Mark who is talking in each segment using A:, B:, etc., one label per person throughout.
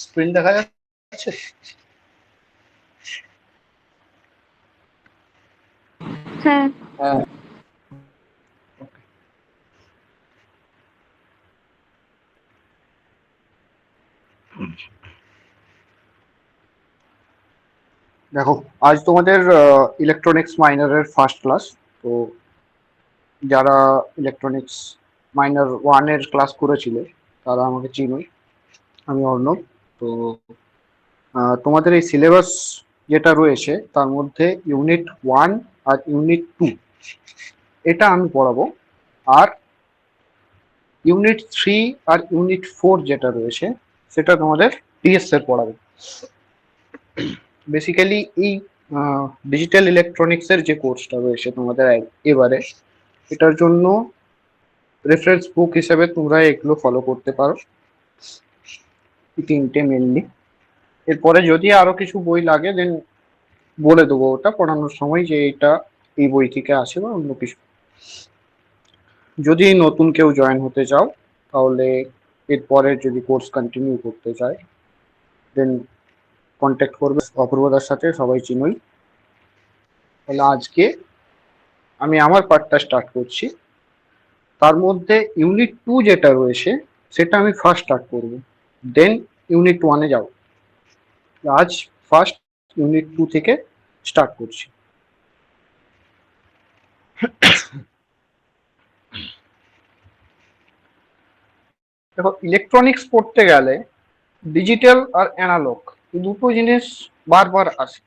A: Screen দেখা যাচ্ছে?
B: হ্যাঁ।
A: হ্যাঁ। দেখো, আজ তোমাদের ইলেকট্রনিক্স মাইনরের ফার্স্ট ক্লাস। তো যারা ইলেকট্রনিক্স মাইনর ওয়ানের ক্লাস করেছিলে তারা আমাকে চিনোই, আমি অর্ণব। তো তোমাদের এই সিলেবাস যেটা রয়েছে তার মধ্যে ইউনিট 1 আর ইউনিট 2 এটা আমি পড়াবো, আর ইউনিট 3 আর ইউনিট 4 যেটা রয়েছে সেটা তোমাদের টিএস এর পড়াবো। বেসিক্যালি এই ডিজিটাল ইলেকট্রনিক্সের যে কোর্সটা রয়েছে তোমাদের এবারে, এটার জন্য রেফারেন্স বুক হিসেবে তোমরা এগুলো ফলো করতে পারো, তিনটে মেনলি। এরপরে যদি আরো কিছু বই লাগে দেন বলে দেবো ওটা পড়ানোর সময় যে এটা এই বই থেকে আসে বা অন্য কিছু। যদি নতুন কেউ জয়েন হতে চাও তাহলে এরপরে যদি কোর্স কন্টিনিউ করতে চায় দেন কন্ট্যাক্ট করবে অপূর্বদার সাথে, সবাই চিনোই। তাহলে আজকে আমি আমার পার্টটা স্টার্ট করছি। তার মধ্যে ইউনিট 2 যেটা রয়েছে সেটা আমি ফার্স্ট স্টার্ট করব, দেন ইউনিট 1-এ যাব। আজ ফার্স্ট ইউনিট 2 থেকে স্টার্ট করছি। দেখো, ইলেকট্রনিক্স পড়তে গেলে ডিজিটাল আর অ্যানালগ এই দুটো জিনিস বারবার আসে।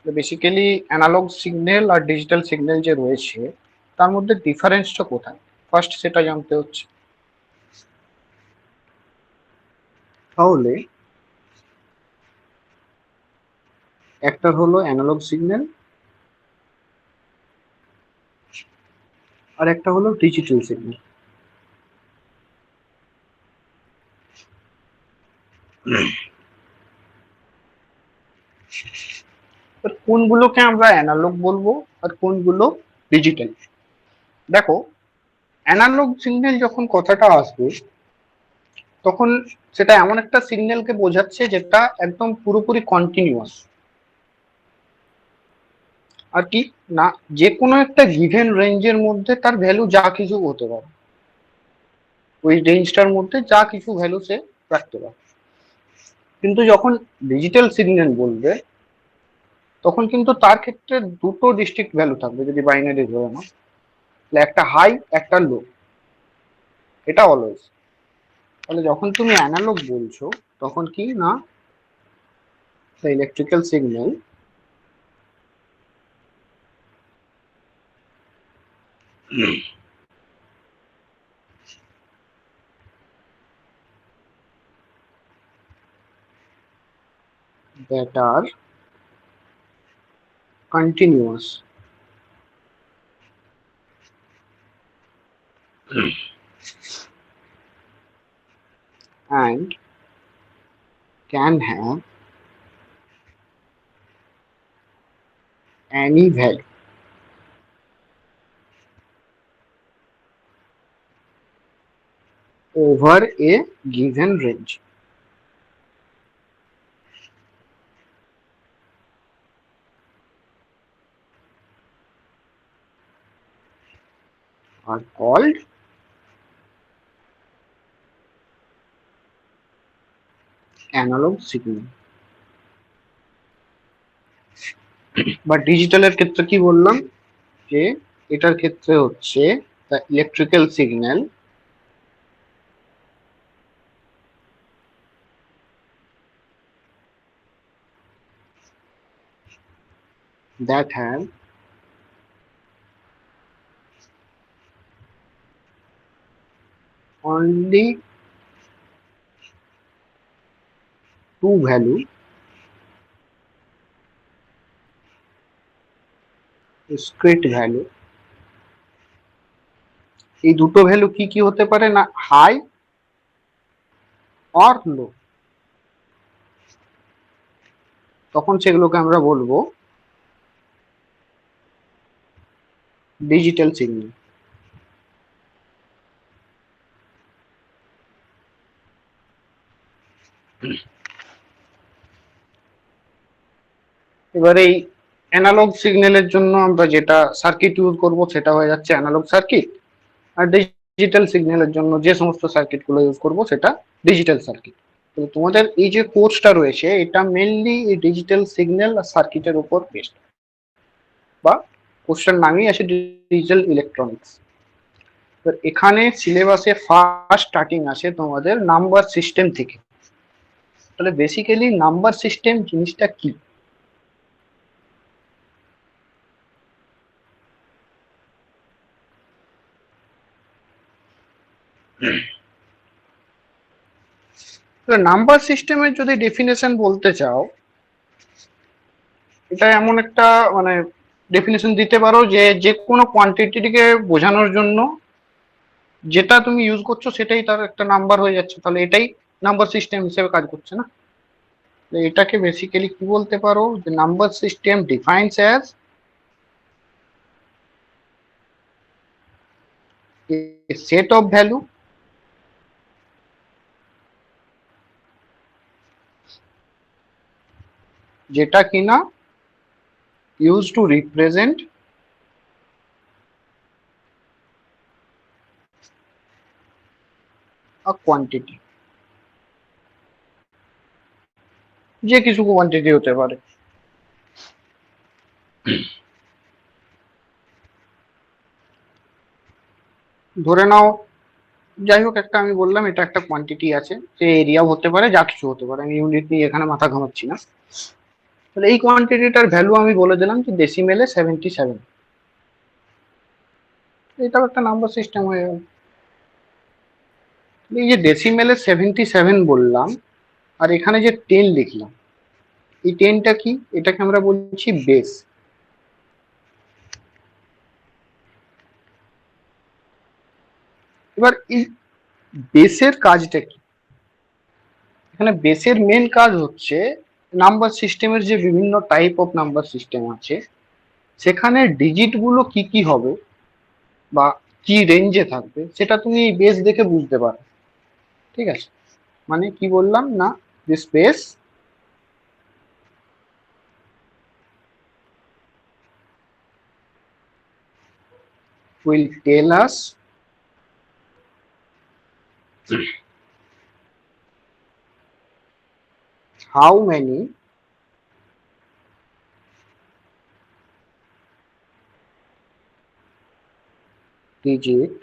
A: বেসিক্যালি অ্যানালগ সিগন্যাল আর ডিজিটাল সিগন্যাল যে রয়েছে তার মধ্যে ডিফারেন্সটা কোথায়, ফার্স্ট সেটা জানতে হচ্ছে। তাহলে একটা হলো অ্যানালগ সিগন্যাল আর একটা হলো ডিজিটাল সিগন্যাল। কোনগুলোকে আমরা অ্যানালগ বলবো আর কোনগুলো ডিজিটাল? দেখো, অ্যানালগ সিগন্যাল যখন কথাটা আসবে তখন সেটা এমন একটা সিগন্যালকে বোঝাচ্ছে যেটা একদম পুরোপুরি কন্টিনিউয়াস। আর কি না, যে কোনো একটা গিভেন রেঞ্জের মধ্যে তার ভ্যালু যা কিছু হতে পারে, ওই রেঞ্জটার মধ্যে যা কিছু ভ্যালু সে রাখতে পারে। কিন্তু যখন ডিজিটাল সিগন্যাল বলবে তখন কিন্তু তার ক্ষেত্রে দুটো ডিস্ট্রিক্ট ভ্যালু থাকবে, যদি বাইনারি ধরে নাও, একটা হাই একটা লো, এটা অলওয়েজ। তাহলে যখন তুমি অ্যানালগ বলছো তখন কি না, the electrical signal that are continuous and can have any value over a given range. Are called analog signal. বা ডিজিটালের ক্ষেত্রে কি বললাম, যে এটার ক্ষেত্রে হচ্ছে the electrical signal that have only two value, discrete value. এই দুটো ভ্যালু কি কি হতে পারে না, হাই অর লো, তখন সেগুলোকে আমরা বলবো ডিজিটাল সিগন্যাল। এবার এই অ্যানালগ সিগন্যালের জন্য আমরা যেটা সার্কিট ইউজ করব সেটা হয়ে যাচ্ছে অ্যানালগ সার্কিট, আর ডিজিটাল সিগন্যালের জন্য যে সমস্ত সার্কিট গুলো ইউজ করব সেটা ডিজিটাল সার্কিট। তো তোমাদের এই যে কোর্সটা রয়েছে এটা মেইনলি এই ডিজিটাল সিগন্যাল আর সার্কিটের উপর বেসড, বা কোর্সটার নামই আছে ডিজিটাল ইলেকট্রনিক্স। এখানে সিলেবাসে ফার্স্ট স্টার্টিং আসে তোমাদের নাম্বার সিস্টেম থেকে। তাহলে বেসিক্যালি নাম্বার সিস্টেম জিনিসটা কি? নাম্বার সিস্টেমের যদি ডেফিনেশন বলতে চাও, এটা এমন একটা মানে ডেফিনেশন দিতে পারো যে যে কোনো কোয়ান্টিটিকে বোঝানোর জন্য যেটা তুমি ইউজ করছো সেটাই তার একটা নাম্বার হয়ে যাচ্ছে, তাহলে এটাই নাম্বার সিস্টেম হিসেবে কাজ করছে না? এটাকে বেসিক্যালি কি বলতে পারো, যে number system defines as a set of value যেটা কিনা use to represent a quantity, যে কিছু কোয়ান্টিটি হতে পারে। ধরে নাও, যাই হোক, একটা আমি বললাম এটা একটা কোয়ান্টিটি আছে, সে এরিয়াও হতে পারে, যা কিছু হতে পারে, আমি ইউনিট নিয়ে এখানে মাথা ঘামাচ্ছি না। তাহলে এই কোয়ান্টিটিটার ভ্যালু আমি বলে দিলাম যে ডেসিমেলে 77, এটাও একটা নাম্বার সিস্টেম হয়ে গেল। এই যে ডেসিমেলে 77 বললাম, আর এখানে যে 10 লিখলাম, এই 10টা কি? এটাকে আমরা বলছি বেস। এবার এই বেসের কাজটা কি? এখানে বেসের মেন কাজ হচ্ছে নাম্বার সিস্টেমের যে বিভিন্ন টাইপ অফ নাম্বার সিস্টেম আছে সেখানে ডিজিট গুলো কি কি হবে বা কি রেঞ্জে থাকবে সেটা তুমি এই বেস দেখে বুঝতে পারো। ঠিক আছে? মানে কি বললাম না, this base will tell us how many digit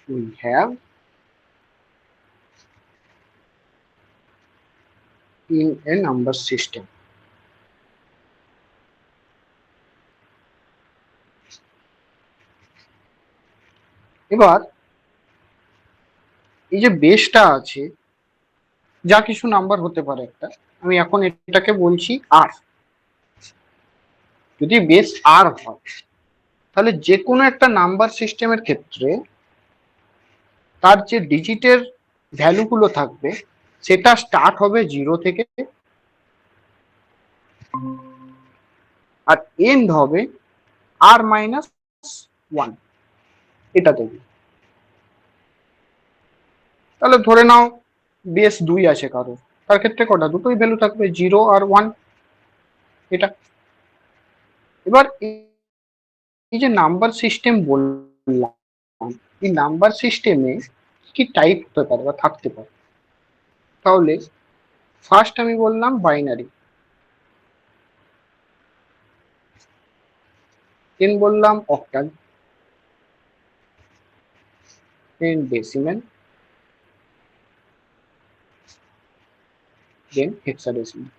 A: we have in a number system. এবার এই যে বেসটা আছে, যা কিছু নাম্বার হতে পারে একটা, আমি এখন এটাকে বলছি আর। যদি বেস আর হয় তাহলে যে কোনো একটা নাম্বার সিস্টেমের ক্ষেত্রে তার যে ডিজিটের ভ্যালুগুলো থাকবে সেটা স্টার্ট হবে 0 থেকে আর এন্ড হবে r-1 এটা থেকে। তাহলে ধরে নাও বেস 2 আছে কারো, তার ক্ষেত্রে কটা? দুটোই ভ্যালু থাকবে, 0 আর 1। এটা এবার এই যে নাম্বার সিস্টেম বললাম, এই নাম্বার সিস্টেমে কি টাইপ হতে পারে বা থাকতে পারে? তাহলে ফার্স্ট আমি বললাম বাইনারি, দেন বললাম অক্টাল, দেন ডেসিমেল, দেন হেক্সাডেসিমেল।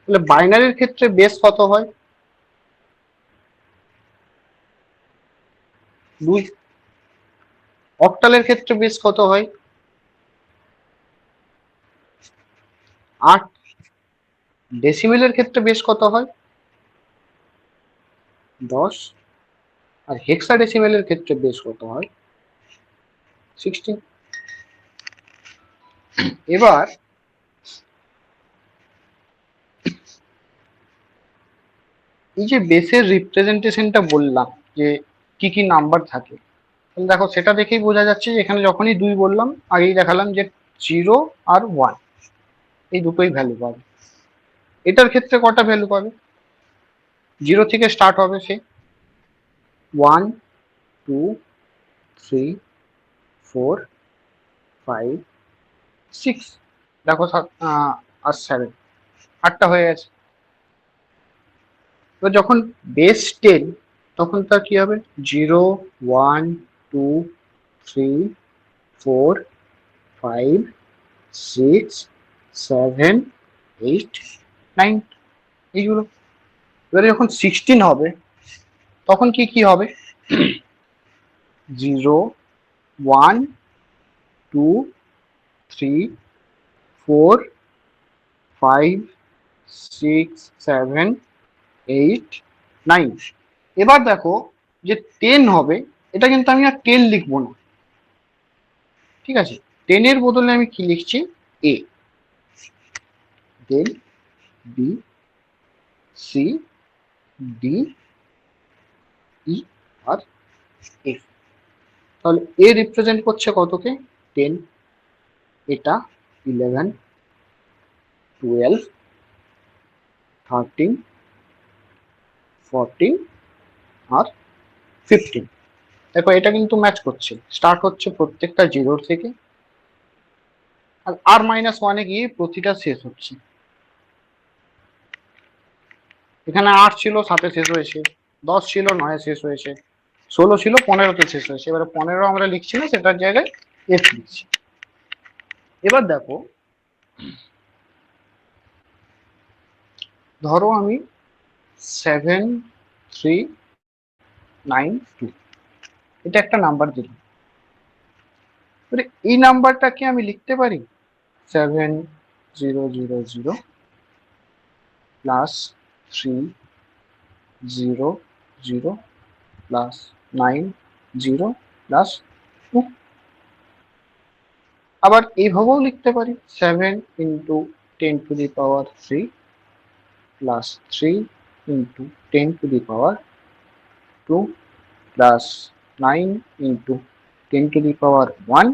A: তাহলে বাইনারির ক্ষেত্রে বেস কত হয়? 2। অক্টালের ক্ষেত্রে বেস কত হয়? 8। ডেসিমেলের ক্ষেত্রে বেস কত হয়? 10। আর হেক্সাডেসিমেলের ক্ষেত্রে বেস কত হয়? 16। এবার এই যে বেসের রিপ্রেজেন্টেশনটা বললাম যে কি কি নাম্বার থাকে, তাহলে দেখো সেটা দেখেই বোঝা যাচ্ছে যে এখানে যখনই 2 বললাম আগেই দেখালাম যে 0 আর 1 এই দুটোই ভ্যালু পাবে। এটার ক্ষেত্রে কটা ভ্যালু পাবে? 0 থেকে স্টার্ট হবে সে, 1 2 3 4 5 6, দেখো আর 7, 8টা হয়ে গেছে। এবার যখন বেস 10 তখন তার কি হবে? 0 1 2 3 4 5 6 7 8 9 এইগুলো। এবারে যখন 16 হবে তখন কি কি হবে? 0 1 2 3 4 5 6 7 8 9। এবার দেখো যে 10 হবে, এটা কিন্তু আমি আর 10 লিখবো না, ঠিক আছে? 10 এর বদলে আমি কি লিখছি? এ, দেন বি, সি, ডি, ই আর এফ। তাহলে এ রিপ্রেজেন্ট করছে কতকে? 10, এটা 11 12 13 14 আর 15। দেখো এটা কিন্তু ম্যাচ করছে, স্টার্ট হচ্ছে প্রত্যেকটা জিরোর থেকে আর আর মাইনাস ওয়ানে গিয়ে প্রতিটা শেষ হচ্ছে। এখানে 8 ছিল 7-এ শেষ হয়েছে, 10 ছিল 9-এ শেষ হয়েছে, 16 ছিল 15-তে শেষ হয়েছে। এবারে 15 আমরা লিখছি না, সেটার জায়গায় এফ লিখছি। এবার দেখো, ধরো আমি 7 3 9 2 এটা একটা নাম্বার দিলাম। এবারে এই নাম্বারটাকে আমি লিখতে পারি 7 0 0 0 প্লাস 3 0 0 প্লাস 9 0 প্লাস 2। আবার এইভাবেও লিখতে পারি 7 into 10 to the power 3 plus 3 into 10 to the power 2 plus 9 into 10 to the power 1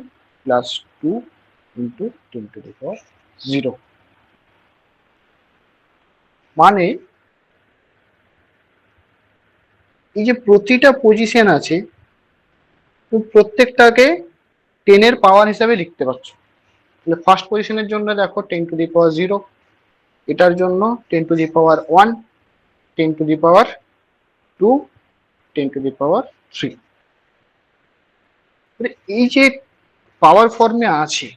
A: plus 2 into 10 to the power 0। মানে এই যে প্রতিটা পজিশন আছে, তুমি প্রত্যেকটাকে 10 এর পাওয়ার হিসাবে লিখতে পারছো। তাহলে ফার্স্ট পজিশনের জন্য দেখো 10 টু দি পাওয়ার 0, এটার জন্য 10 to the power 1, 10 to the power 2, 10 to the power 3। এই যে পাওয়ার ফর্মে আছে,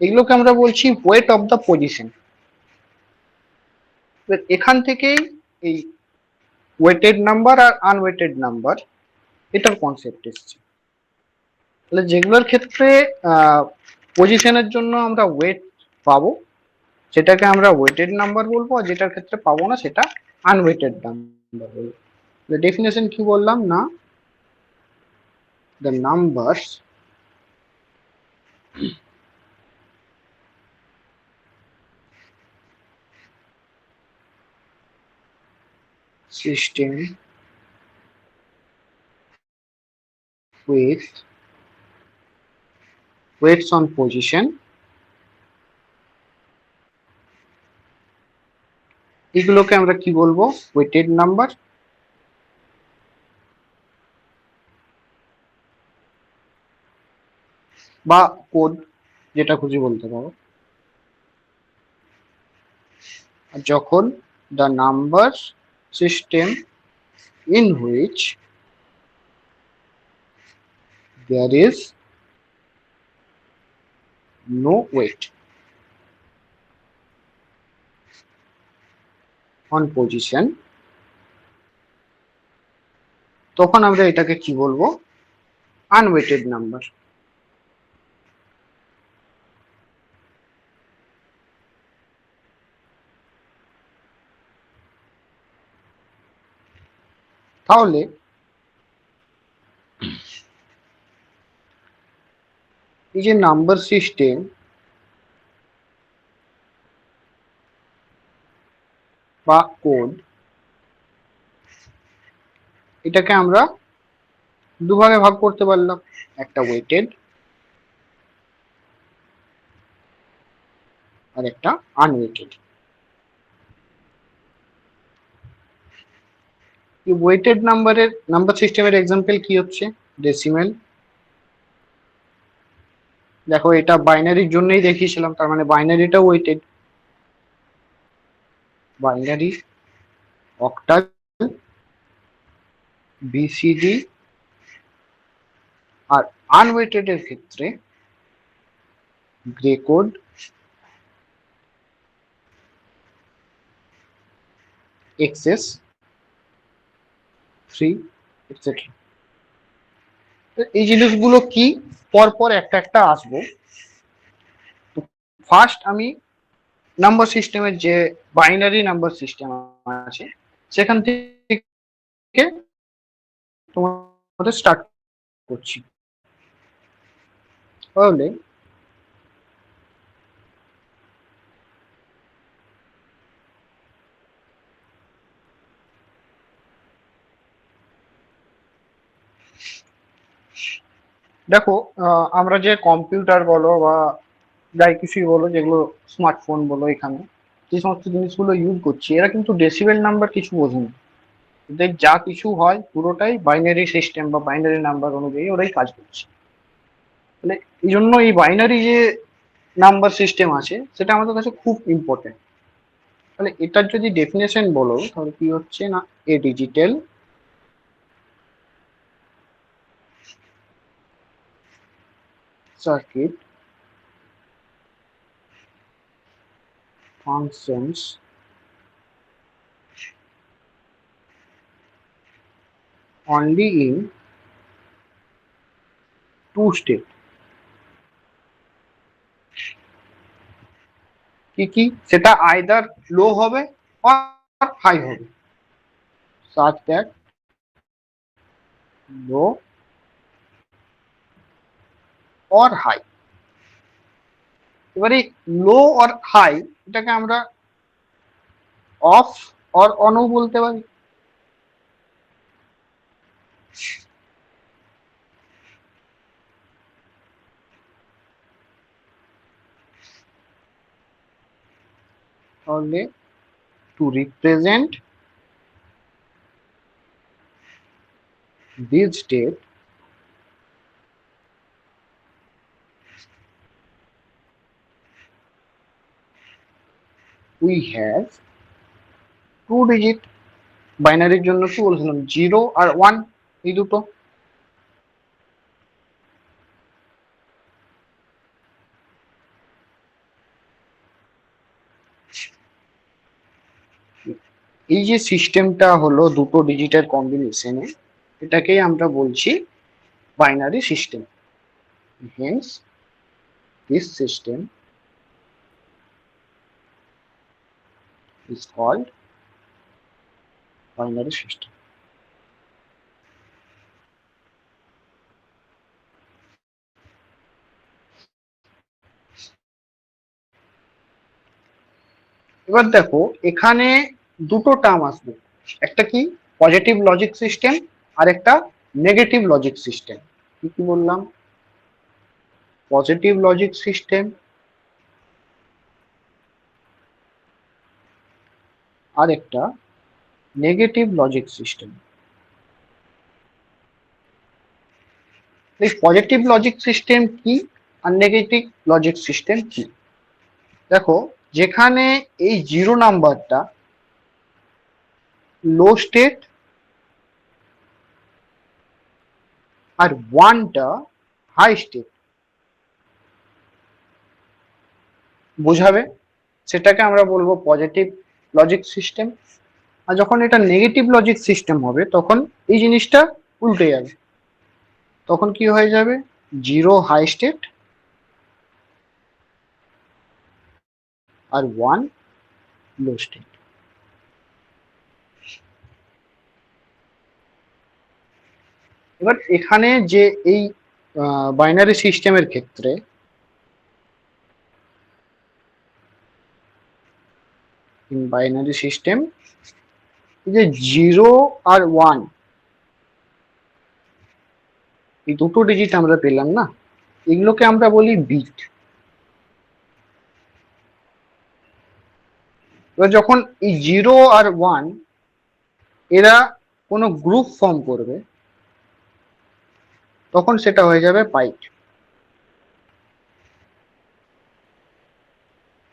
A: এগুলোকে আমরা বলছি ওয়েট অফ দ্য পজিশন। এখান থেকেই এই ওয়েটেড নাম্বার আর আনওয়েটেড নাম্বার এটার কনসেপ্ট এসছে। তাহলে যেগুলোর ক্ষেত্রে পজিশনের জন্য আমরা ওয়েট পাবো সেটাকে আমরা ওয়েটেড নাম্বার বলবো, আর যেটার ক্ষেত্রে পাবো না সেটা আনওয়েটেড নাম্বার বলবো। ডেফিনেশন কি বললাম না, the numbers system with weights on position এগুলোকে আমরা কি বলবো? Weighted number. বা কোড, যেটা খুশি বলতে পারো। আর যখন the number system in which there is no weight on position, তখন আমরা এটাকে কি বলবো? আনওয়েটেড নাম্বার। তাহলে এই যে নাম্বার সিস্টেম বা কোড, এটাকে আমরা দুভাগে ভাগ করতে পারলাম, একটা ওয়েটেড আর একটা আনওয়েটেড। ওয়েটেড নাম্বার সিস্টেমের এক্সাম্পল কি হচ্ছে? ডেসিমেল। দেখো এটা বাইনারির জন্যই দেখিয়েছিলাম, তার মানে বাইনারিটা ওয়েটেড। Binary, octal, BCD. আর আনওয়েটেড এর ক্ষেত্রে গ্রে কোড, এক্সএস, 3, এটসেট্রা। এই জিনিসগুলো কি পরপর একটা একটা আসবো। ফার্স্ট আমি নাম্বার সিস্টেমের যে বাইনারি নাম্বার সিস্টেম আছে সেখান থেকে তোমাদের স্টার্ট করছি। তাহলে দেখো, আমরা যে কম্পিউটার বলো বা যাই কিছুই বলো, যেগুলো স্মার্টফোন বলো, এখানে যে সমস্ত জিনিসগুলো ইউজ করছি এরা কিন্তু ডেসিবেল নাম্বার কিছু বোঝে না। এদের যা কিছু হয় পুরোটাই বাইনারি সিস্টেম বা বাইনারি নাম্বার অনুযায়ী ওরাই কাজ করছে। মানে এই জন্য এই বাইনারি যে নাম্বার সিস্টেম আছে সেটা আমাদের কাছে খুব ইম্পর্টেন্ট। তাহলে এটার যদি ডেফিনেশন বলো তাহলে কি হচ্ছে না, a digital circuit functions only in two state। কি কি? সেটা আইদার লো হবে or হাই হবে, such that low or high। এবারে লো or হাই এটাকে আমরা অফ or অনও বলতে পারি। তাহলে to represent this state we have two digit। বাইনারির জন্য কি বলছিলাম, 0 আর 1, এই দুটো। এই যে সিস্টেমটা হলো দুটো ডিজিটের কম্বিনেশনে, এটাকেই আমরা বলছি binary system. Hence this system is called binary system। এবার দেখো এখানে দুটো টার্ম আসবে, একটা কি পজিটিভ লজিক সিস্টেম আর একটা নেগেটিভ লজিক সিস্টেম। কি কি বললাম? পজিটিভ লজিক সিস্টেম আর একটা নেগেটিভ লজিক সিস্টেম। এই পজিটিভ লজিক সিস্টেম কি আর নেগেটিভ লজিক সিস্টেম কি? দেখো, যেখানে এই 0 নাম্বারটা লো স্টেট আর 1টা হাই স্টেট বোঝাবে, সেটাকে আমরা বলবো পজিটিভ লজিক সিস্টেম। আর যখন এটা নেগেটিভ লজিক সিস্টেম হবে তখন এই জিনিসটা উল্টে যাবে। তখন কি হয়ে যাবে? 0 হাই স্টেট আর 1 লো স্টেট। এবার এখানে যে এই বাইনারি সিস্টেমের ক্ষেত্রে বাইনারি সিস্টেম যে 0 আর 1 এই দুটো ডিজিট আমরা পেলাম না, এগুলোকে আমরা বলি বিট। এবার যখন এই 0 আর 1 এরা কোনো গ্রুপ ফর্ম করবে, তখন সেটা হয়ে যাবে বাইট।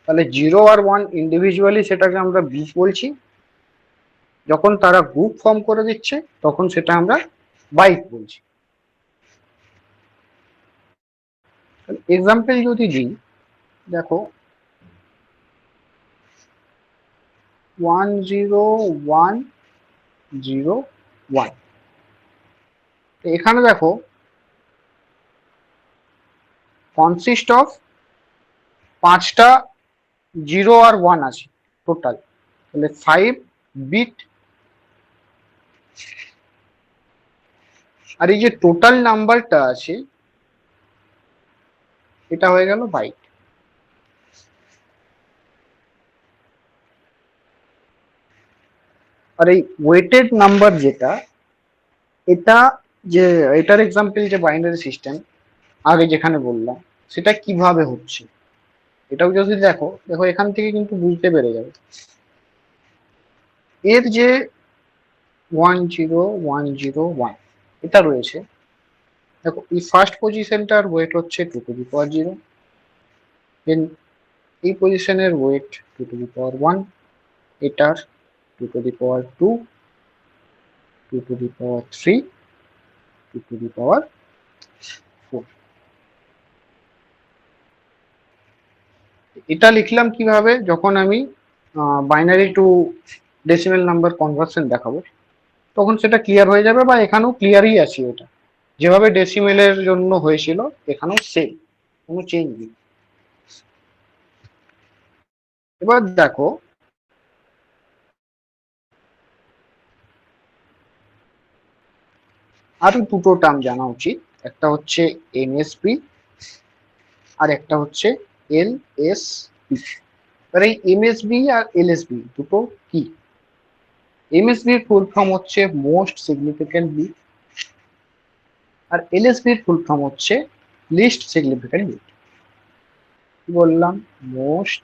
A: তাহলে 0 আর 1 ইন্ডিভিজুয়ালি সেটাকে আমরা বিট বলছি, যখন তারা গ্রুপ ফর্ম করে দিচ্ছে তখন সেটা আমরা বাইট বলছি। এক্সাম্পল যদি দিই, দেখো 101001, এখানে দেখো কনসিস্ট অফ 5টা 0 আর 1 আছে টোটাল, তাহলে 5 বিট। আর এই যে টোটাল নাম্বারটা আছে এটা হয়ে গেল বাইট। আর এই ওয়েটেড নাম্বার যেটা, এটা যে এটার এক্সাম্পল যে বাইনারি সিস্টেম আগে যেখানে বললাম, সেটা কিভাবে হচ্ছে এটাও যদি দেখো, দেখো এখান থেকে কিন্তু বুঝতে পেরে যাবে। এর যে 10101 এটা রয়েছে, দেখো এই ফার্স্ট পজিশনটার ওয়েট হচ্ছে 2^0, দেন এই পজিশনের ওয়েট 2^1, এটার 2^2, 2^3, 2^4। এটা লিখলাম কিভাবে, যখন আমি binary two decimal number conversion দেখাবো তখন সেটা ক্লিয়ার হয়ে যাবে, বা এখানেও ক্লিয়ারই আছে, এটা যেভাবে ডেসিমেলের জন্য হয়েছিল এখানেও সেম, কোনো চেঞ্জ নেই। এবার দেখো আরো দুটো টার্ম জানা উচিত, একটা হচ্ছে এমএসবি আর একটা হচ্ছে এলএসবি। এবার এই এমএসবি আর এলএসবি দুটো কি? এমএসবি এর ফুল ফর্ম হচ্ছে মোস্ট সিগনিফিক্যান্ট বিট, আর এলএসবি এর ফুল ফর্ম হচ্ছে লিস্ট সিগনিফিক্যান্ট বিট। কি বললাম? Most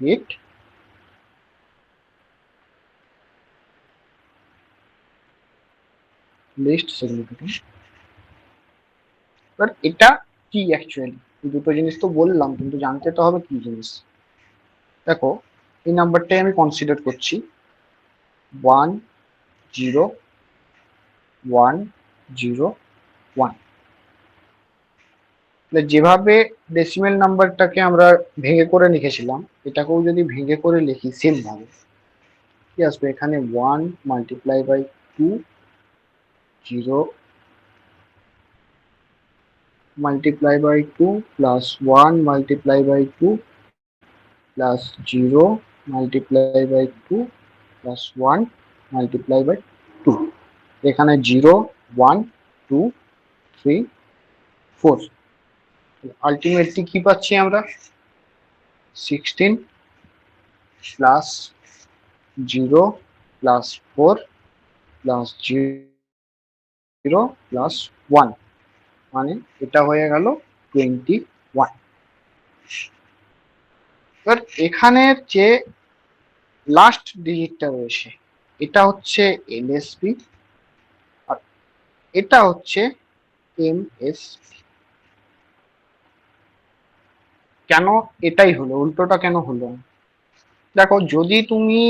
A: bit, least significant. এবার এটা কি অ্যাকচুয়ালি? এই দুটো জিনিস তো বললাম, কিন্তু জানতে তো হবে কি জিনিস। দেখো এই নাম্বারটাই আমি কনসিডার করছি 101101। যেভাবে ডেসিমেল নাম্বারটাকে আমরা ভেঙে করে লিখেছিলাম, এটাকেও যদি ভেঙে করে লিখি সেম ভাবে, কি আসবে? এখানে 1 multiply by 2, 0 multiply by 2 plus 1 multiply by 2 plus 0 multiply by 2 plus 1 multiply by 2। এখানে 0 1 2 3 4, আলটিমেটলি কি পাচ্ছি আমরা? 16 প্লাস 0 প্লাস 4 প্লাস 0 প্লাস 1, মানে এটা হয়ে গেল 21। এবার এখানের যে লাস্ট ডিজিটটা রয়েছে এটা হচ্ছে এলএসবি, আর এটা হচ্ছে এমএসবি। কেন এটাই হলো? উল্টোটা কেন হলো? দেখো যদি তুমি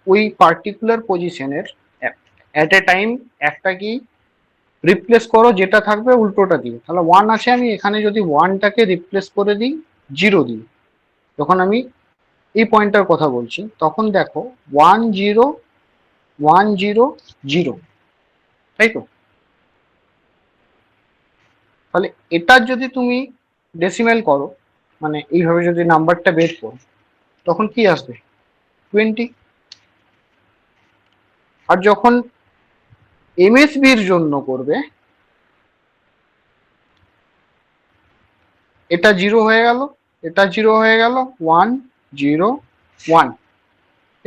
A: ওই পার্টিকুলার পজিশনের অ্যাট এ টাইম একটা কি রিপ্লেস করো, যেটা থাকবে উল্টোটা দিয়ে, তাহলে 1 আছে, আমি এখানে যদি 1টাকে রিপ্লেস করে দিই 0 দিই, যখন আমি এই পয়েন্টটার কথা বলছি, তখন দেখো 10100, তাই তো? তাহলে এটার যদি তুমি ডেসিমেল করো, মানে এইভাবে যদি নাম্বারটা বের করো, তখন কি আসবে? 20। আর যখন এমএসবির জন্য করবে, এটা 0 হয়ে গেল, এটা 0 হয়ে গেল, 101।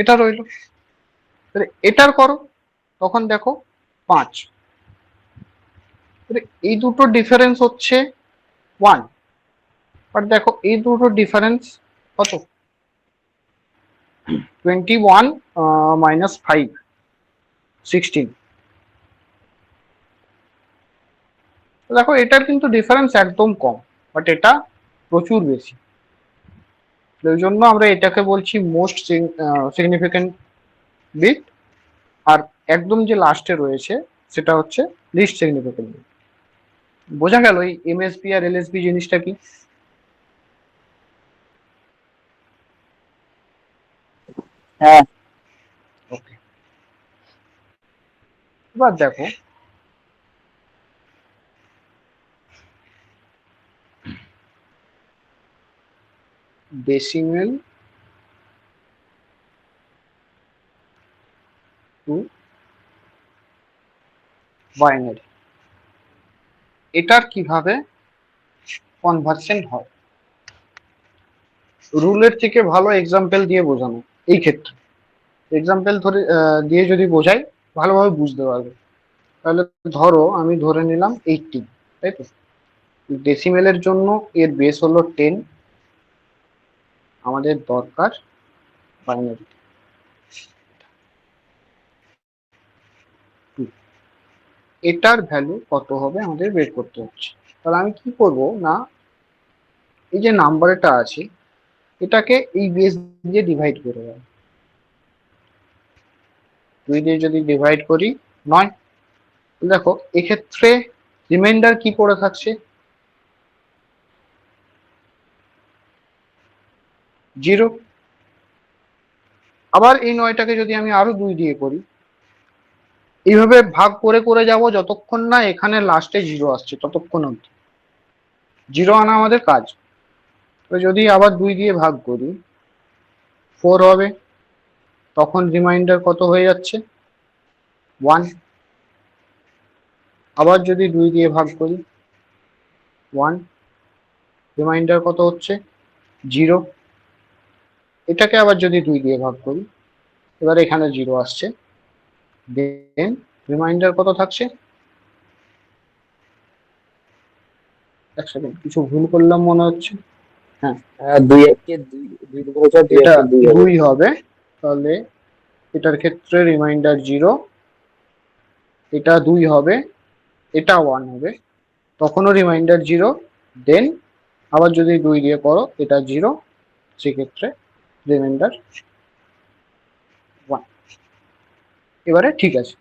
A: এটা রইল। এটার করো, তখন দেখো 5। এই দুটো ডিফারেন্স হচ্ছে 1, বাট দেখো এই দুটো ডিফারেন্স কত? 21 মাইনাস 5, 16। দেখো এটার কিন্তু ডিফারেন্স একদম কম, বাট এটা প্রচুর বেশি। ওই জন্য আমরা এটাকে বলছি মোস্ট সিগনিফিকেন্ট বিট, আর একদম যে লাস্টে রয়েছে সেটা হচ্ছে লিস্ট সিগনিফিকেন্ট বিট। বোঝা গেল এই এমএসবি আর এলএসবি জিনিসটা কি?
B: হ্যাঁ।
A: ওকে, এবার দেখো ডেসিমেল টু বাইনারি, এটার কিভাবে কনভার্সন হয়। রুলের থেকে ভালো এক্সাম্পল দিয়ে বোঝানো এই ক্ষেত্রে। এক্সাম্পল ধরে দিয়ে যদি বোঝাই ভালোভাবে বুঝতে পারবে। তাহলে ধরো আমি ধরে নিলাম 18, তাই তো? ডেসিমেলের জন্য এর বেস হলো 10, আমাদের দরকার বাইনারি 2। এটার ভ্যালু কত হবে আমাদের বের করতে হচ্ছে। তাহলে আমি কি করব না, এই যে নাম্বারটা আছে এটাকে এই বেস দিয়ে ডিভাইড করে দেবো। 2 দিয়ে যদি ডিভাইড করি 9। দেখো এক্ষেত্রে রিমাইন্ডার কি পড়ে থাকছে? 0। আবার এই 9টাকে যদি আমি আরো 2 দিয়ে করি, এইভাবে ভাগ করে করে যাব যতক্ষণ না এখানে লাস্টে 0 আসছে, ততক্ষণ অবধি 0 আনা আমাদের কাজ। তো যদি আবার 2 দিয়ে ভাগ করি 4 হবে, তখন রিমাইন্ডার কত হয়ে যাচ্ছে? 1। আবার যদি 2 দিয়ে ভাগ করি 1, রিমাইন্ডার কত হচ্ছে? 0। এটাকে আবার যদি 2 দিয়ে ভাগ করি, এবার এখানে 0 আসছে, দেন রিমাইন্ডার কত থাকছে? এক সেকেন্ড, কিছু ভুল করলাম মনে হচ্ছে। হ্যাঁ,
B: 2 বছর 2
A: এটা
B: 2 হবে।
A: 2 হবে। তাহলে এটার ক্ষেত্রে রিমাইন্ডার 0, এটা 2 হবে, এটা 1 হবে, তখনও রিমাইন্ডার 0। দেন আবার যদি 2 দিয়ে করো এটা 0, সেক্ষেত্রে রিমাইন্ডার 1। এবারে ঠিক আছে।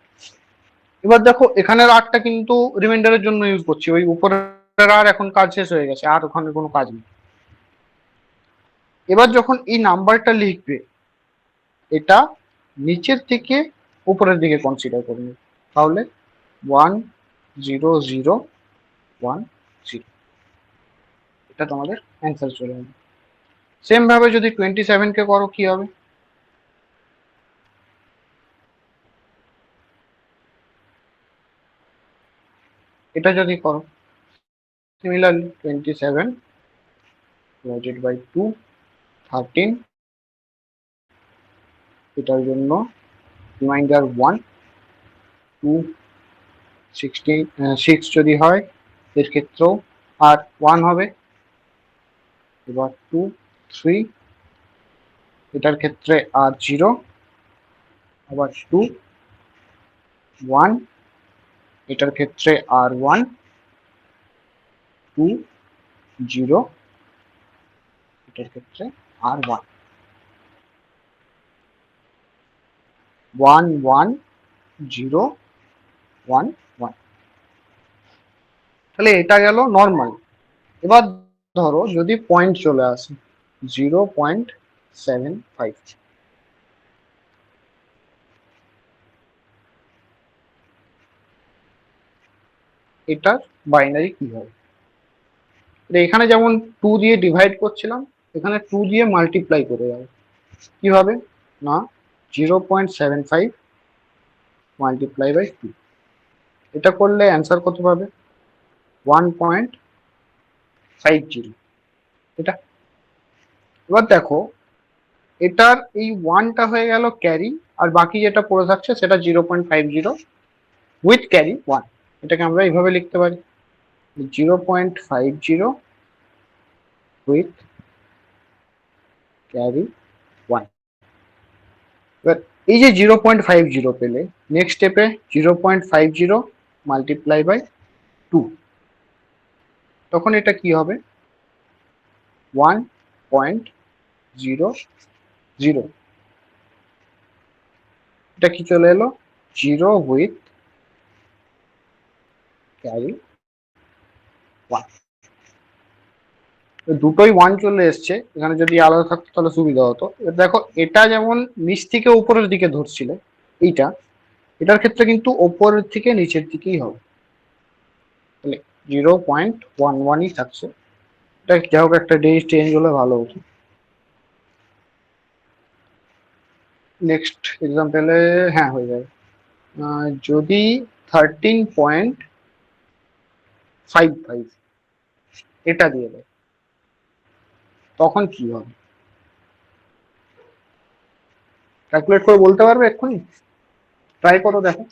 A: এবার দেখো এখানের আরটা কিন্তু রিমাইন্ডারের জন্য ইউজ করছি, ওই উপরের আর এখন কাজ শেষ হয়ে গেছে, আর ওখানে কোনো কাজ নেই। এবার যখন এই নাম্বারটা লিখবে, এটা নিচের থেকে উপরের দিকে কনসিডার করবে। তাহলে 1 0 0 1 0, এটা তোমাদের অ্যান্সার চলে যাবে। সেম ভাবে যদি 27 কে করো কি হবে? এটা যদি করো সিমিলারলি 27 ডিভাইডেড বাই 2, 13, এটার জন্য রিমাইন্ডার 1, 2, 16, 6 যদি হয় এর ক্ষেত্রেও আর 1 হবে। এবার 2, 3, এটার ক্ষেত্রে আর 0, আবার 2, 1, এটার ক্ষেত্রে আর 1, 2, 0, এটার ক্ষেত্রে আর 1, 1 1 0 1 1। তাহলে এটা গেল নর্মাল। এবার ধরো যদি পয়েন্ট চলে আসে 0.75, এটার বাইনারি কি হবে? এখানে যেমন 2 দিয়ে ডিভাইড করছিলাম, এখানে 2 দিয়ে মাল্টিপ্লাই করে যাবে। কিভাবে না, 0.75 মাল্টিপ্লাই বাই 2, এটা করলে অ্যান্সার কত পাবে? 1.50। এটা এবার দেখো এটার এই ওয়ানটা হয়ে গেল ক্যারি, আর বাকি যেটা পড়ে থাকছে সেটা 0.50 উইথ ক্যারি ওয়ান। এটাকে আমরা এইভাবে লিখতে পারি 0.50 উইথ ক্যারি ওয়ান। এবার এই যে 0.50 পেলে, নেক্সট স্টেপে 0.50 মাল্টিপ্লাই বাই 2, তখন এটা কি হবে 1.00। এটা কি চলে এলো 0 উইথ ক্যারি ওয়ান। দুটোই ওয়ান চলে এসছে, এখানে যদি আলাদা থাকতো তাহলে সুবিধা হতো। এবার দেখো এটা যেমন নিচ থেকে উপরের দিকে ধরছিল এইটা, এটার ক্ষেত্রে কিন্তু ওপরের থেকে নিচের দিকেই হবে, তাহলে 0.11ই থাকছে। এটা যাই হোক একটা ডে চেঞ্জ হলে ভালো হতো। নেক্সট এক্সাম্পলে হ্যাঁ হয়ে যাবে, যদি 13.55 এটা দিয়ে দেয় তখন কি হবে, ক্যালকুলেট করে বলতে পারবে এক্ষুনি? ট্রাই করো দেখো।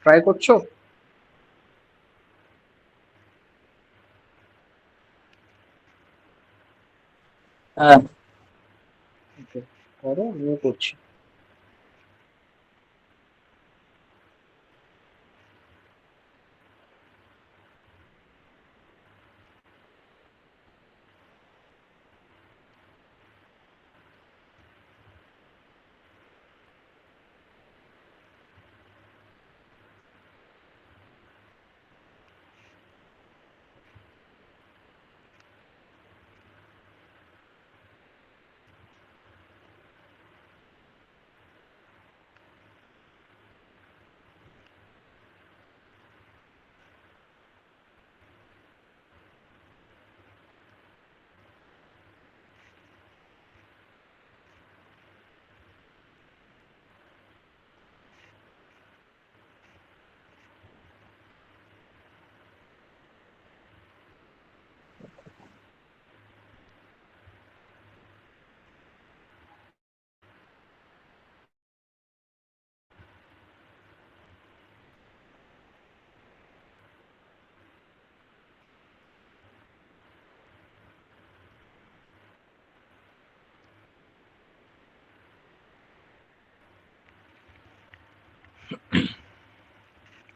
A: ট্রাই করছো?
B: হ্যাঁ।
A: ওকে, করো, আমিও করছি।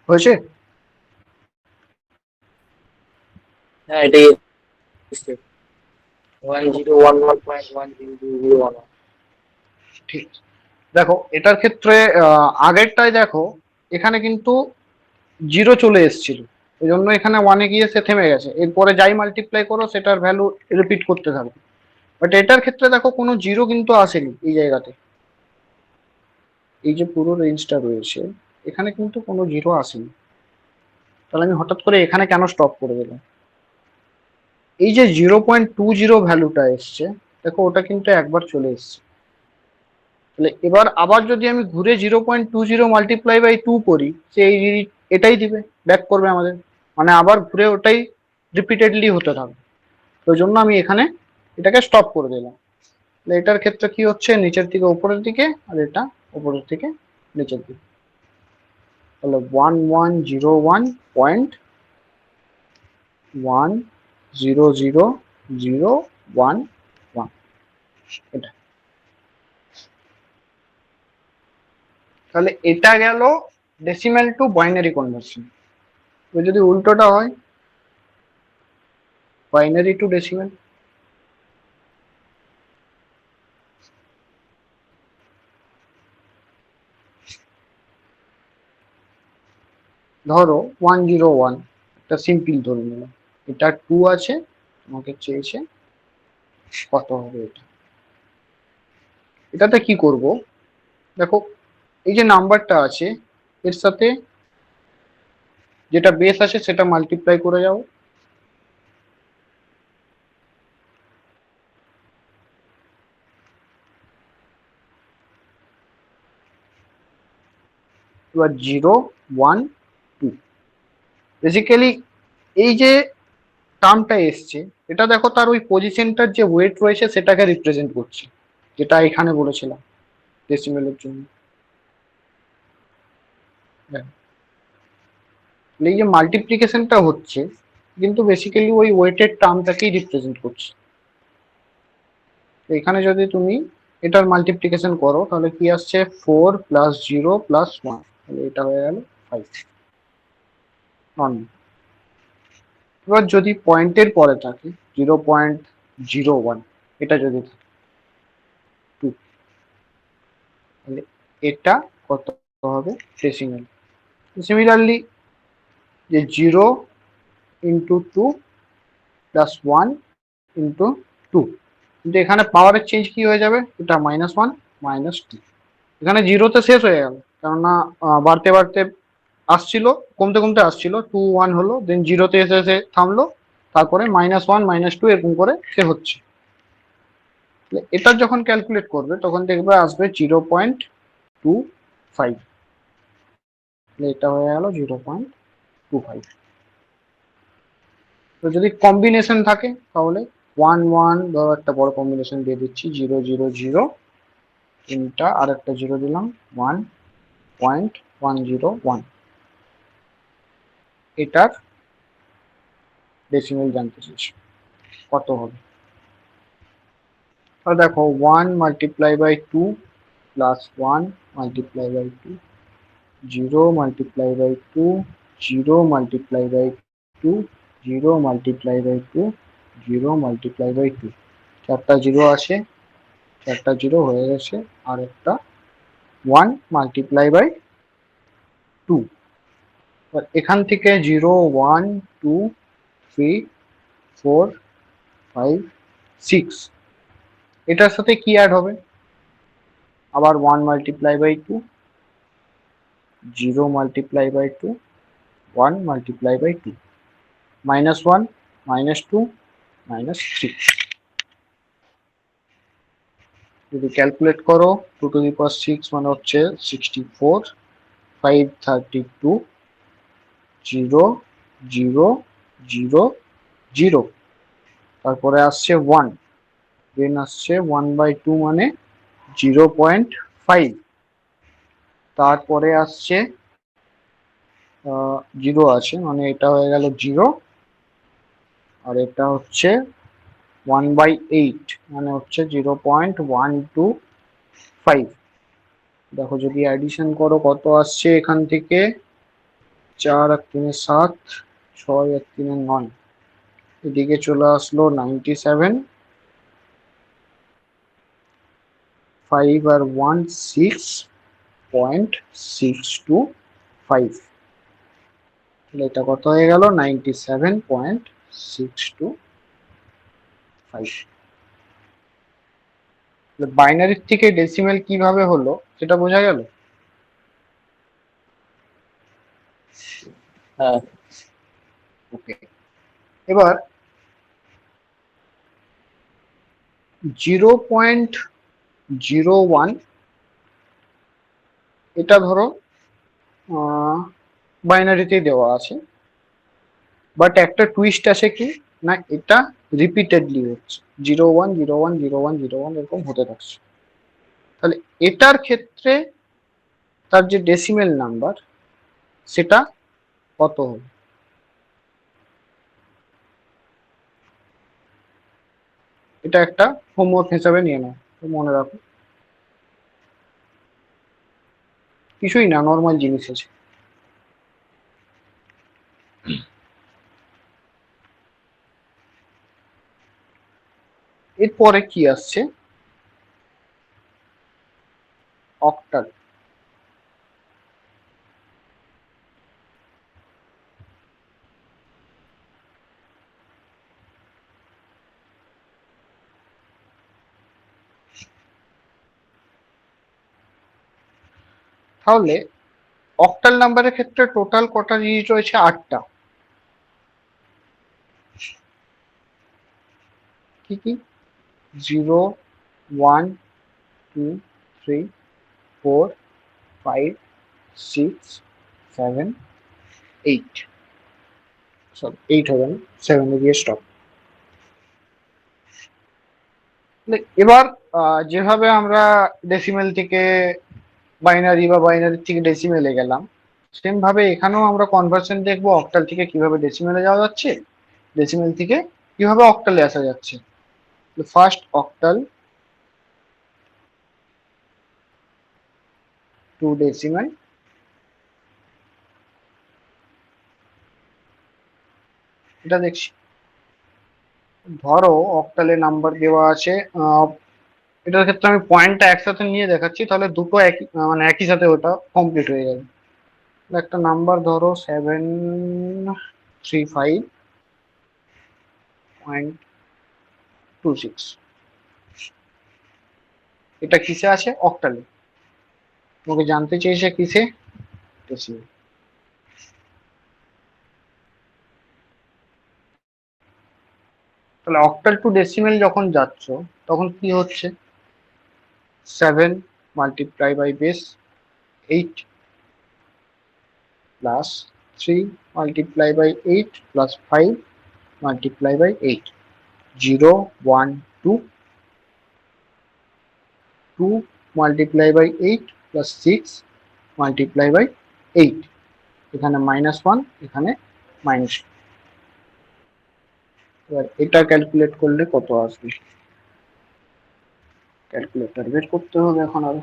A: হয়েছে?
B: হ্যাঁ, এটাই 1011.100011।
A: ঠিক আছে। দেখো এটার ক্ষেত্রে আগেরটায় দেখো এখানে কিন্তু জিরো চলে এসেছিল, এই জন্য এখানে ওয়ানে গিয়ে সে থেমে গেছে, এরপরে যাই মাল্টিপ্লাই করো সেটার ভ্যালু রিপিট করতে থাকবে। বাট এটার ক্ষেত্রে দেখো কোনো জিরো কিন্তু আসেনি এই জায়গাতে, এই যে পুরো রেঞ্জটা রয়েছে এখানে কিন্তু কোনো জিরো আসেনি। তাহলে আমি হঠাৎ করে এখানে কেন স্টপ করে দিলাম? এই যে 0.20 ভ্যালুটা এসছে, দেখো ওটা কিন্তু একবার চলে এসছে। তাহলে এবার আবার যদি আমি ঘুরে 0.20 মাল্টিপ্লাই বাই 2 করি, সে এটাই দিবে, ব্যাক করবে আমাদের, মানে আবার ঘুরে ওটাই রিপিটেডলি হতে থাকবে। ওই জন্য আমি এখানে এটাকে স্টপ করে দিলাম। তাহলে এটার ক্ষেত্রে কি হচ্ছে, নিচের থেকে উপরের দিকে, আর এটা উপরের থেকে নিচের দিকে। তাহলে 1101.100001, এটা। তাহলে এটা গেল ডেসিমেল টু বাইনারি কনভার্সন। যদি উল্টোটা হয়, বাইনারি টু ডেসিমেল, ধরো 101, একটা সিম্পল ধরে নিলাম, এটা 2 আছে, তোমাকে চেয়েছে কত হবে এটা। এটাতে কি করব, দেখো এই যে নাম্বারটা আছে এর সাথে যেটা বেস আছে সেটা মাল্টিপ্লাই করে যাও, এবার 0 1 2। বেসিক্যালি এই যে টার্মটা এসছে এটা দেখো তার ওই পজিশনটার যে ওয়েট রয়েছে সেটাকে রিপ্রেজেন্ট করছে, যেটা এখানে বলেছিলাম ডেসিমেলের জন্য। হ্যাঁ, এই যে মাল্টিপ্লিকেশনটা হচ্ছে কিন্তু বেসিক্যালি ওই ওয়েটের টার্মটাকেই রিপ্রেজেন্ট করছে। তো এখানে যদি তুমি এটার মাল্টিপ্লিকেশন করো তাহলে কি আসছে 4 প্লাস 0 প্লাস 1, তাহলে এটা হয়ে গেল 5 নন। এবার যদি পয়েন্টের পরে থাকে 0.01, এটা যদি থাকে 2, তাহলে এটা কত হবে ডেসিমেল। সিমিলারলি যে 0 ইন্টু 2 প্লাস 1 ইন্টু 2, কিন্তু এখানে পাওয়ারের চেঞ্জ কি হয়ে যাবে, এটা -1 -2। এখানে জিরোতে শেষ হয়ে গেল, কেননা বাড়তে বাড়তে আসছিল, কমতে কমতে আসছিল, 2 1 হলো, দেন জিরোতে এসে এসে থামলো, তারপরে -1 -2 এরকম করে সে হচ্ছে। এটা যখন ক্যালকুলেট করবে তখন দেখবে আসবে 0.25, এটা হয়ে গেল 0.25। তো যদি কম্বিনেশন থাকে তাহলে 1 1, ধরো একটা বড় কম্বিনেশন দিয়ে দিচ্ছি 0 0 0, তিনটা আর একটা জিরো দিলাম 1.101, এটার ডেসিমেল জানতে চাইছি কত হবে। আর দেখো 1 multiply by 2 plus 1 multiply by 2, 0 multiply by 2, 0 multiply by 2, 0 multiply by 2, 0 multiply by 2, চারটা জিরো আছে, চারটা জিরো হয়ে গেছে, আর একটা 1 মাল্টিপ্লাই বাই 2। এখান থেকে 0 1 2 3 4 5 6, এটার সাথে কি অ্যাড হবে, আবার 1 multiply by 2, 0 multiply by 2, 1 multiply by 2, -1 -2 -3। যদি ক্যালকুলেট করো 2 টু দি পাওয়ার 6 মানে হচ্ছে 64, 5 32, 0 0 0 0, তারপরে আসছে 1, দেন আসছে 1/2 মানে 0.5, তারপরে আসছে 0 আছে মানে এটা হয়ে গেল 0, আর এটা হচ্ছে 1/8 মানে হচ্ছে 0.125। দেখো যদি অ্যাডিশন করো কত আসছে এখান থেকে, 4 আর 3 7, 6 আর 3 9, এদিকে চলে আসলো 97, 5 আর 1 6.625, তাহলে এটা কত হয়ে গেল 97.625। বাইনারির থেকে ডেসিমেল কিভাবে হলো সেটা বোঝা গেল।
B: হ্যাঁ
A: ওকে, এবার 0.01, এটা ধরো বাইনারিতেই দেওয়া আছে, বাট একটা টুইস্ট আছে কি না, এটা রিপিটেডলি হচ্ছে 0 1 0 1 0 1 0 1 এরকম হতে থাকছে। তাহলে এটার ক্ষেত্রে তার যে ডেসিমেল নাম্বার সেটা কত হবে, এটা একটা হোমওয়ার্ক হিসাবে নিয়ে নাও, মনে রাখো, কিছুই না, নর্মাল জিনিস আছে। এরপরে কি আসছে, অক্টাল। তাহলে অক্টাল নাম্বারের ক্ষেত্রে টোটাল কটা ডিজিট রয়েছে? 8টা। কি কি? 0, 1, 2, 3, 4, 5, 6, 7, 8। সরি 8 হবে না, 7 এ গিয়ে স্টপ। এবার যেভাবে আমরা ডেসিমেল থেকে বাইনারি বা বাইনারি থেকে ডেসিমেলে গেলাম, সেম ভাবে এখানেও আমরা কনভার্সন দেখবো অক্টাল থেকে কিভাবে ডেসিমেলে যাওয়া যাচ্ছে, ডেসিমেল থেকে কিভাবে অক্টালে আসা যাচ্ছে। ফার্স্ট অক্টাল টু ডেসিমেল, এটা দেখছি। ধরো অক্টালে নাম্বার দেওয়া আছে, এটার ক্ষেত্রে আমি পয়েন্টটা একসাথে নিয়ে দেখাচ্ছি, তাহলে দুটো একই মানে একই সাথে ওটা কমপ্লিট হয়ে যাবে। একটা নাম্বার ধরো 735.26, এটা কিসে আছে? অক্টালে। তোমাকে জানতে চেয়েছে কিসে? ডেসিমেল। তাহলে অক্টাল টু ডেসিমেল যখন যাচ্ছ তখন কি হচ্ছে? 7 multiply by base 8 plus 3 multiply by 8 plus 5 multiply by 8, 0, 1, 2, 2 multiply by 8 plus 6 multiply by 8, এখানে -1, এখানে মাইনাস। এবার এটা ক্যালকুলেট করলে কত আসবে? ক্যালকুলেটর বের করতে হবে এখন আরো।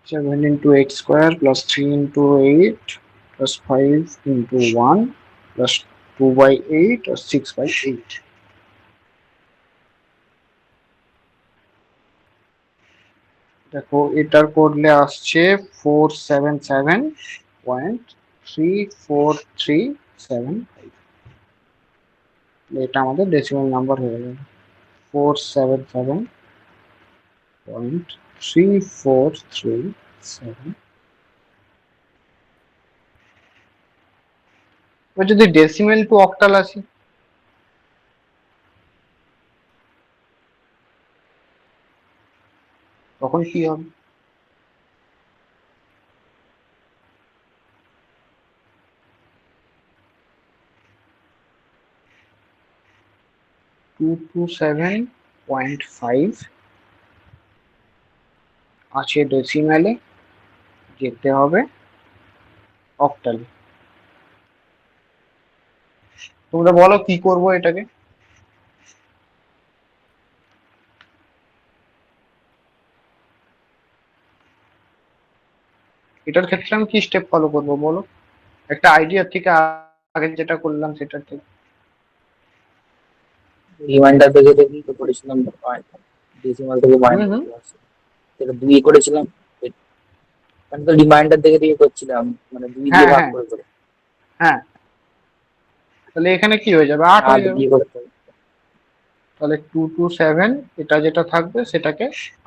A: 7 into x square plus 3 into 8 plus 5 into 1 plus 2 by 8 or 6 by 8. দেখো এটার করলে আসছে 477.3437, এটা আমাদের ডেসিমাল নাম্বার হয়ে যাবে। 477.3437। এবার যদি ডেসিমেল টু অক্টাল আসি, তখন কি হবে? 227.5 আছে ডেসিমেলে, যেতে হবে অক্টালে। তোমরা বলো কি করব এটাকে? এটার ক্ষেত্রে আমি কি স্টেপ ফলো করব বলো? একটা আইডিয়া থেকে আগে যেটা করলাম সেটার থেকে।
B: রিমাইন্ডার থেকে দেখি তো করেছিলাম ডেসিমাল থেকে
A: হুম
B: মাইনাস
A: হুম
B: সেটা 2 করেছিলাম। মানে তো রিমাইন্ডার থেকে দিয়ে করছিলাম, মানে 2 দিয়ে
A: হ্যাঁ
B: ভাগ
A: হ্যাঁ
B: করে করে
A: হ্যাঁ, তাহলে এখানে কি হয়ে যাবে? 8
B: 8
A: হয়ে যাবে।
B: দিয়ে করতে হবে।
A: তাহলে 227 এটা যেটা থাকবে সেটাকে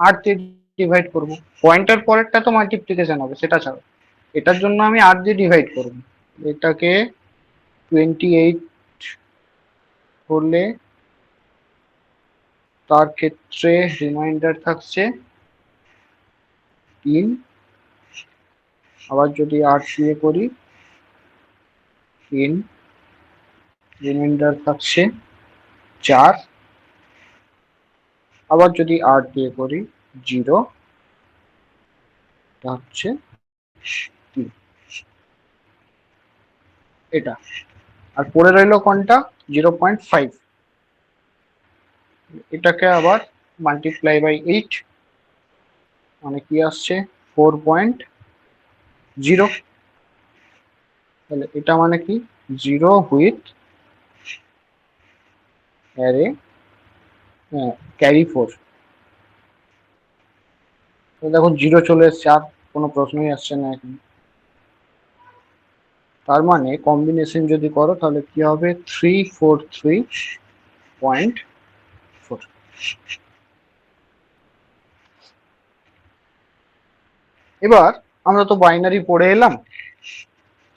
A: 8 দিয়ে ডিভাইড করব। পয়েন্টার পরেরটা তো মাল্টিপ্লিকেশন হবে, সেটা ছাড়ো। এটার জন্য আমি 8 দিয়ে ডিভাইড করব। এটাকে 28 করলে তার ক্ষেত্রে রিমাইন্ডার থাকছে 3। আবার যদি 8 দিয়ে করি 3, রিমাইন্ডার থাকছে 4। আবার যদি 8 দিয়ে করি 0, তা হচ্ছে 3। এটা আর পড়ে রইল কোনটা? 0.5। এটাকে আবার মাল্টিপ্লাই বাই 8, মানে কি আসছে? 4.0। তাহলে এটা মানে কি? 0 উইথ অ্যারে ক্যারি 4। দেখো 0 চলে এসছে, আর কোনো প্রশ্নই আসছে না এখন। তার মানে কম্বিনেশন যদি করো তাহলে কি হবে? 343 0.4। এবার আমরা তো বাইনারি পড়ে এলাম,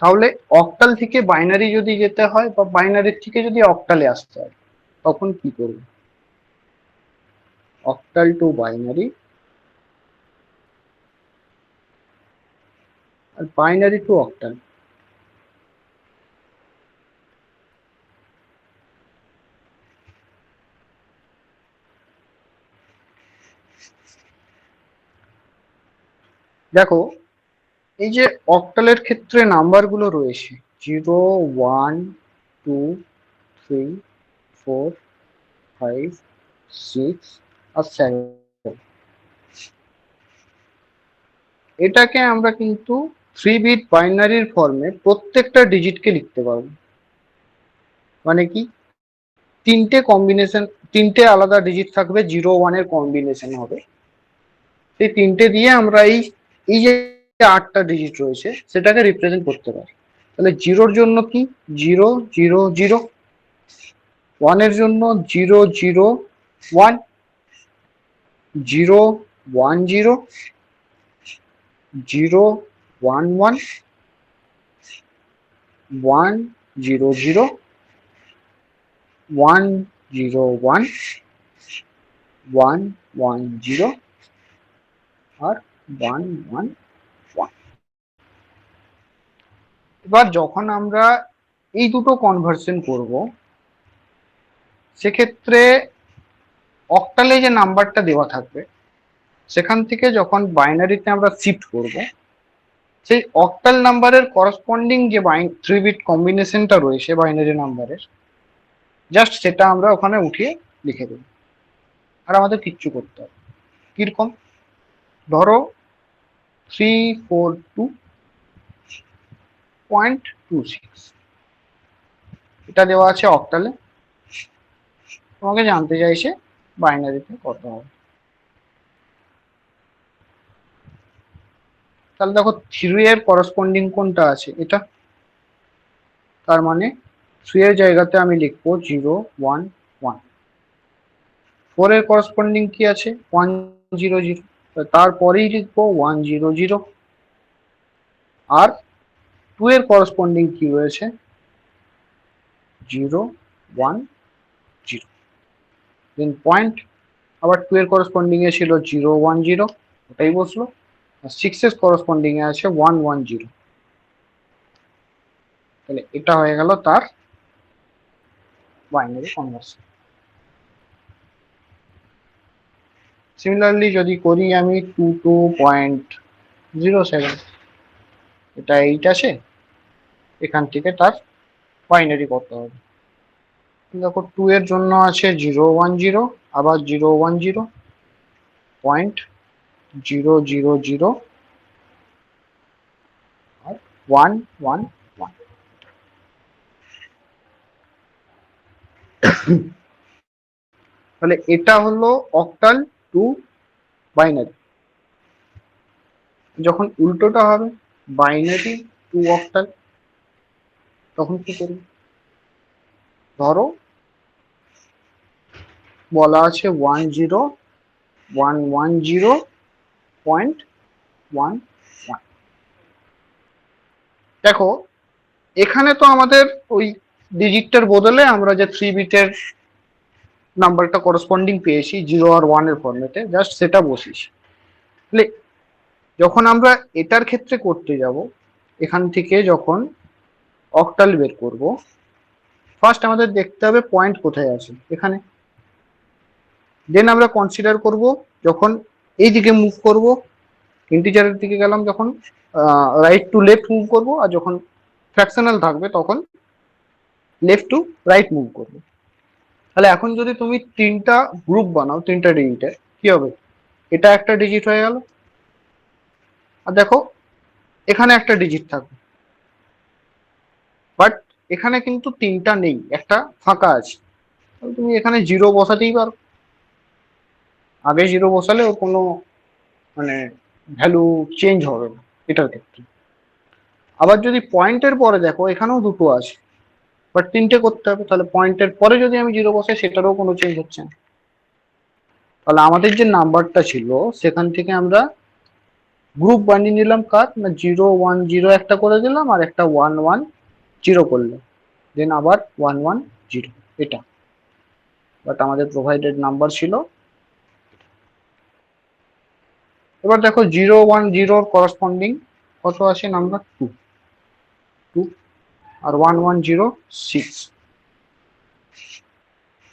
A: তাহলে অক্টাল থেকে বাইনারি যদি যেতে হয় বা বাইনারির থেকে যদি অক্টালে আসতে হয় তখন কি করব? অক্টাল টু বাইনারি আর বাইনারি টু অক্টাল। দেখো, এই যে অক্টালের ক্ষেত্রে নাম্বারগুলো রয়েছে 0, 1, 2, 3, 4, 5, 6 আর 7। এটাকে আমরা কিন্তু 3 বিট বাইনারির ফর্মে প্রত্যেকটা ডিজিটকে লিখতে পারবো। মানে কি, তিনটে কম্বিনেশন, তিনটে আলাদা ডিজিট থাকবে, 0, 1 এর কম্বিনেশন হবে। সেই তিনটে দিয়ে আমরা এই এই যে 8টা ডিজিট রয়েছে সেটাকে রিপ্রেজেন্ট করতে পারি। তাহলে 0-র জন্য কি 0, 0, 0, 1-এর জন্য 0, 0, 1, 0, 1, 0, 0, 1, 1, 1, 0, 0, 1, 0, 1, 1, 1, 0 আর 1, 1, 1। এবার যখন আমরা এই দুটো কনভার্সন করব সেক্ষেত্রে অক্টালে যে নাম্বারটা দেওয়া থাকবে সেখান থেকে যখন বাইনারিতে আমরা শিফট করব, সেই অক্টাল নাম্বারের করসপন্ডিং যে 3 বিট কম্বিনেশনটা রয়েছে বাইনারি নাম্বারের, জাস্ট সেটা আমরা ওখানে উঠিয়ে লিখে দেব। আর আমাদের কিচ্ছু করতে হবে। কিরকম? ধরো 342.26 এটা দেওয়া আছে অক্টালে, তোমাকে জানতে চাইছে বাইনারিতে কত হবে। তাহলে দেখো 3 এর করসপন্ডিং কোনটা আছে? এটা। তার মানে 3 এর জায়গাতে আমি লিখবো 0, 1, 1। 4 এর করসপন্ডিং কি আছে? 1, 0, 0। তারপরেই লিখবো 1, 0, 0। আর 2 এর করসপন্ডিং কি রয়েছে? 0, 1, 0। দেন পয়েন্ট, আবার 2 এর করসপন্ডিং এ ছিল 0, 1, 0, ওটাই বসলো। আর 6 এর করসপন্ডিং এ আছে 1, 1, 0। তাহলে এটা হয়ে গেল তার বাইনারি কনভার্সন। সিমিলারলি যদি করি আমি 22.07, এটা 8 আছে, এখান থেকে তার বাইনারি কত হবে? দেখো 2 এর জন্য আছে 0, 1, 0, আবার 0, 1, 0, 0.000 আর 1, 1, 1। তাহলে এটা হলো অক্টাল টু বাইনারি। যখন উল্টোটা হবে বাইনারি টু অক্টাল, তখন কি করব? ধরো বলা আছে 10.110.11। দেখো এখানে তো আমাদের ওই ডিজিটটার বদলে আমরা যে 3 বিটের নাম্বারটা করসপন্ডিং পেয়েছি 0 আর 1 এর ফর্মেটে, জাস্ট সেটা বসিয়েছি। তাহলে যখন আমরা এটার ক্ষেত্রে করতে যাব, এখান থেকে যখন অক্টাল বের করব, ফার্স্ট আমাদের দেখতে হবে পয়েন্ট কোথায় আছে, এখানে। দেন আমরা কনসিডার করব যখন এই দিকে মুভ করব, ইন্টিজারের দিকে গেলাম যখন, রাইট টু লেফট মুভ করব, আর যখন ফ্র্যাকশনাল থাকবে তখন লেফট টু রাইট মুভ করব। তাহলে এখন যদি তুমি তিনটা গ্রুপ বানাও তিনটা ডিজিটের, কি হবে? এটা একটা ডিজিট হয়ে গেল, আর দেখো এখানে একটা ডিজিট থাকবে, বাট এখানে কিন্তু তিনটা নেই, একটা ফাঁকা আছে। তাহলে তুমি এখানে 0 বসাতেই পারো। আগে 0 বসালে ও কোনো মানে ভ্যালু চেঞ্জ হবে না এটার ক্ষেত্রে। আবার যদি পয়েন্টের পরে দেখো এখানেও দুটো আছে, বাট তিনটে করতে হবে, তাহলে পয়েন্টের পরে যদি আমি জিরো বসাই সেটারও কোনো চেঞ্জ হচ্ছে না। তাহলে আমাদের যে নাম্বারটা ছিল সেখান থেকে আমরা গ্রুপ বানিয়ে নিলাম কার না 0 1 0 একটা করে দিলাম আর একটা 1 1 0 করলাম, দেন আবার 1 1 0 এটা। বাট আমাদের প্রোভাইডেড নাম্বার ছিল। এবার দেখো 0 1 0 করসপন্ডিং কত আসে নাম্বার 2 2 আর 1 1 0 6,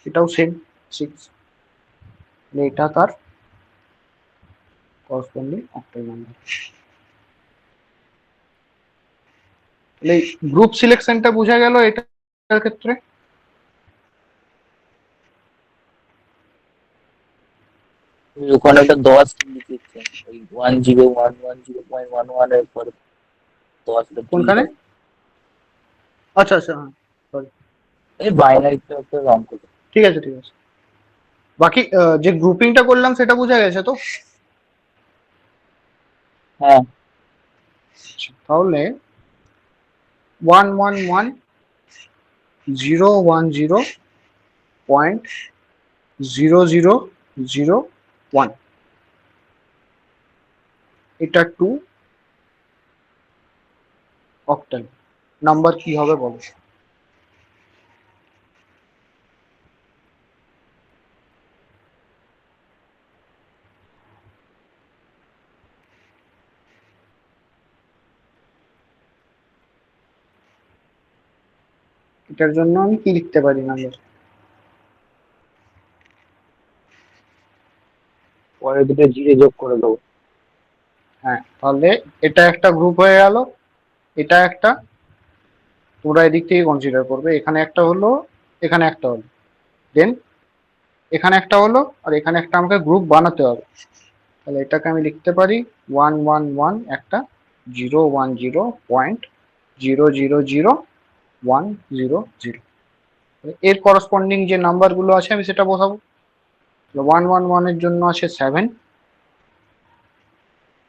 A: এটাও সেম 6, এটা তার করসপন্ডিং অক্টাল নাম্বার। তাহলে গ্রুপ সিলেকশনটা বোঝা গেল এটার ক্ষেত্রে।
B: ওখানে একটা 10 লিখেছে, ওই 10 1 1 0.11 এর পর 10টা কি
A: কোনখানে?
B: হয়?
A: আচ্ছা আচ্ছা, হ্যাঁ sorry।
B: এই বাইনারিটা একটা রং করে।
A: ঠিক আছে ঠিক আছে, বাকি যে গ্রুপিংটা করলাম সেটা বোঝা গেছে তো।
B: হ্যাঁ,
A: তাহলে 1 1 1 0 1 0 0 0 1, এটা 2 অক্টাল নাম্বার কি হবে বলো? এটার জন্য আমি কি লিখতে পারি নাম্বার?
B: পরে দুটো জিরে যোগ করে দেবো।
A: হ্যাঁ, তাহলে এটা একটা গ্রুপ হয়ে গেল, এটা একটা, তোমরা এদিক থেকে কনসিডার করবে, এখানে একটা হলো, এখানে একটা হলো, দেন এখানে একটা হলো, আর এখানে একটা আমাকে গ্রুপ বানাতে হবে। তাহলে এটাকে আমি লিখতে পারি 1 1 1 একটা 0 1 0.000 1 0 0। এর করসপন্ডিং যে নাম্বার গুলো আছে আমি সেটা বসাবো। 1 1 1 এর জন্য আসে 7,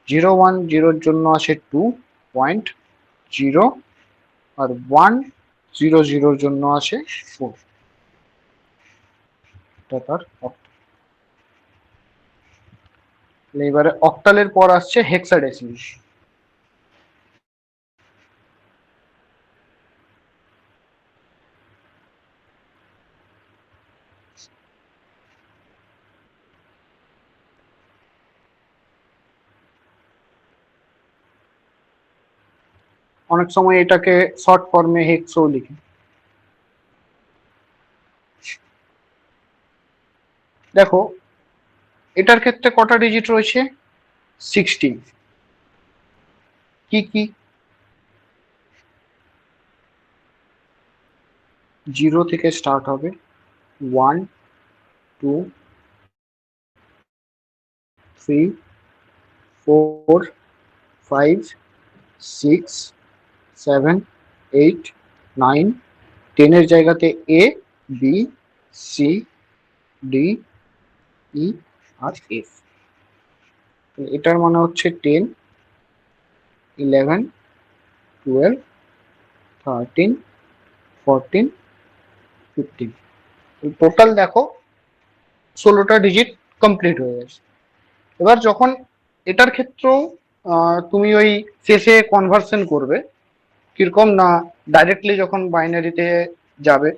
A: 0 1 0 জন্য আসে 2.0, আর 1 0 0 জন্য আসে 4। এটা তার অক্টাল। এবারে অক্টালের পর আসছে হেক্সাডেসিমাল। অনেক সময় এটাকে শর্ট ফর্মে হেক্সও লিখি। দেখো এটার ক্ষেত্রে কটা ডিজিট রয়েছে? 16। কি কি? 0 থেকে স্টার্ট হবে, 1 2 3 4 5 6 7 8 9, 10 এর জায়গাতে A B C D E R F. এটার মানে হচ্ছে 10 11 12 13 14 15। টোটাল দেখো 16টা ডিজিট কমপ্লিট হয়ে গেছে। এবার যখন এটার ক্ষেত্রেও তুমি ওই শেষে কনভার্সন করবে কিরকম না ডাইরেক্টলি যখন বাইনারিতে যাবে,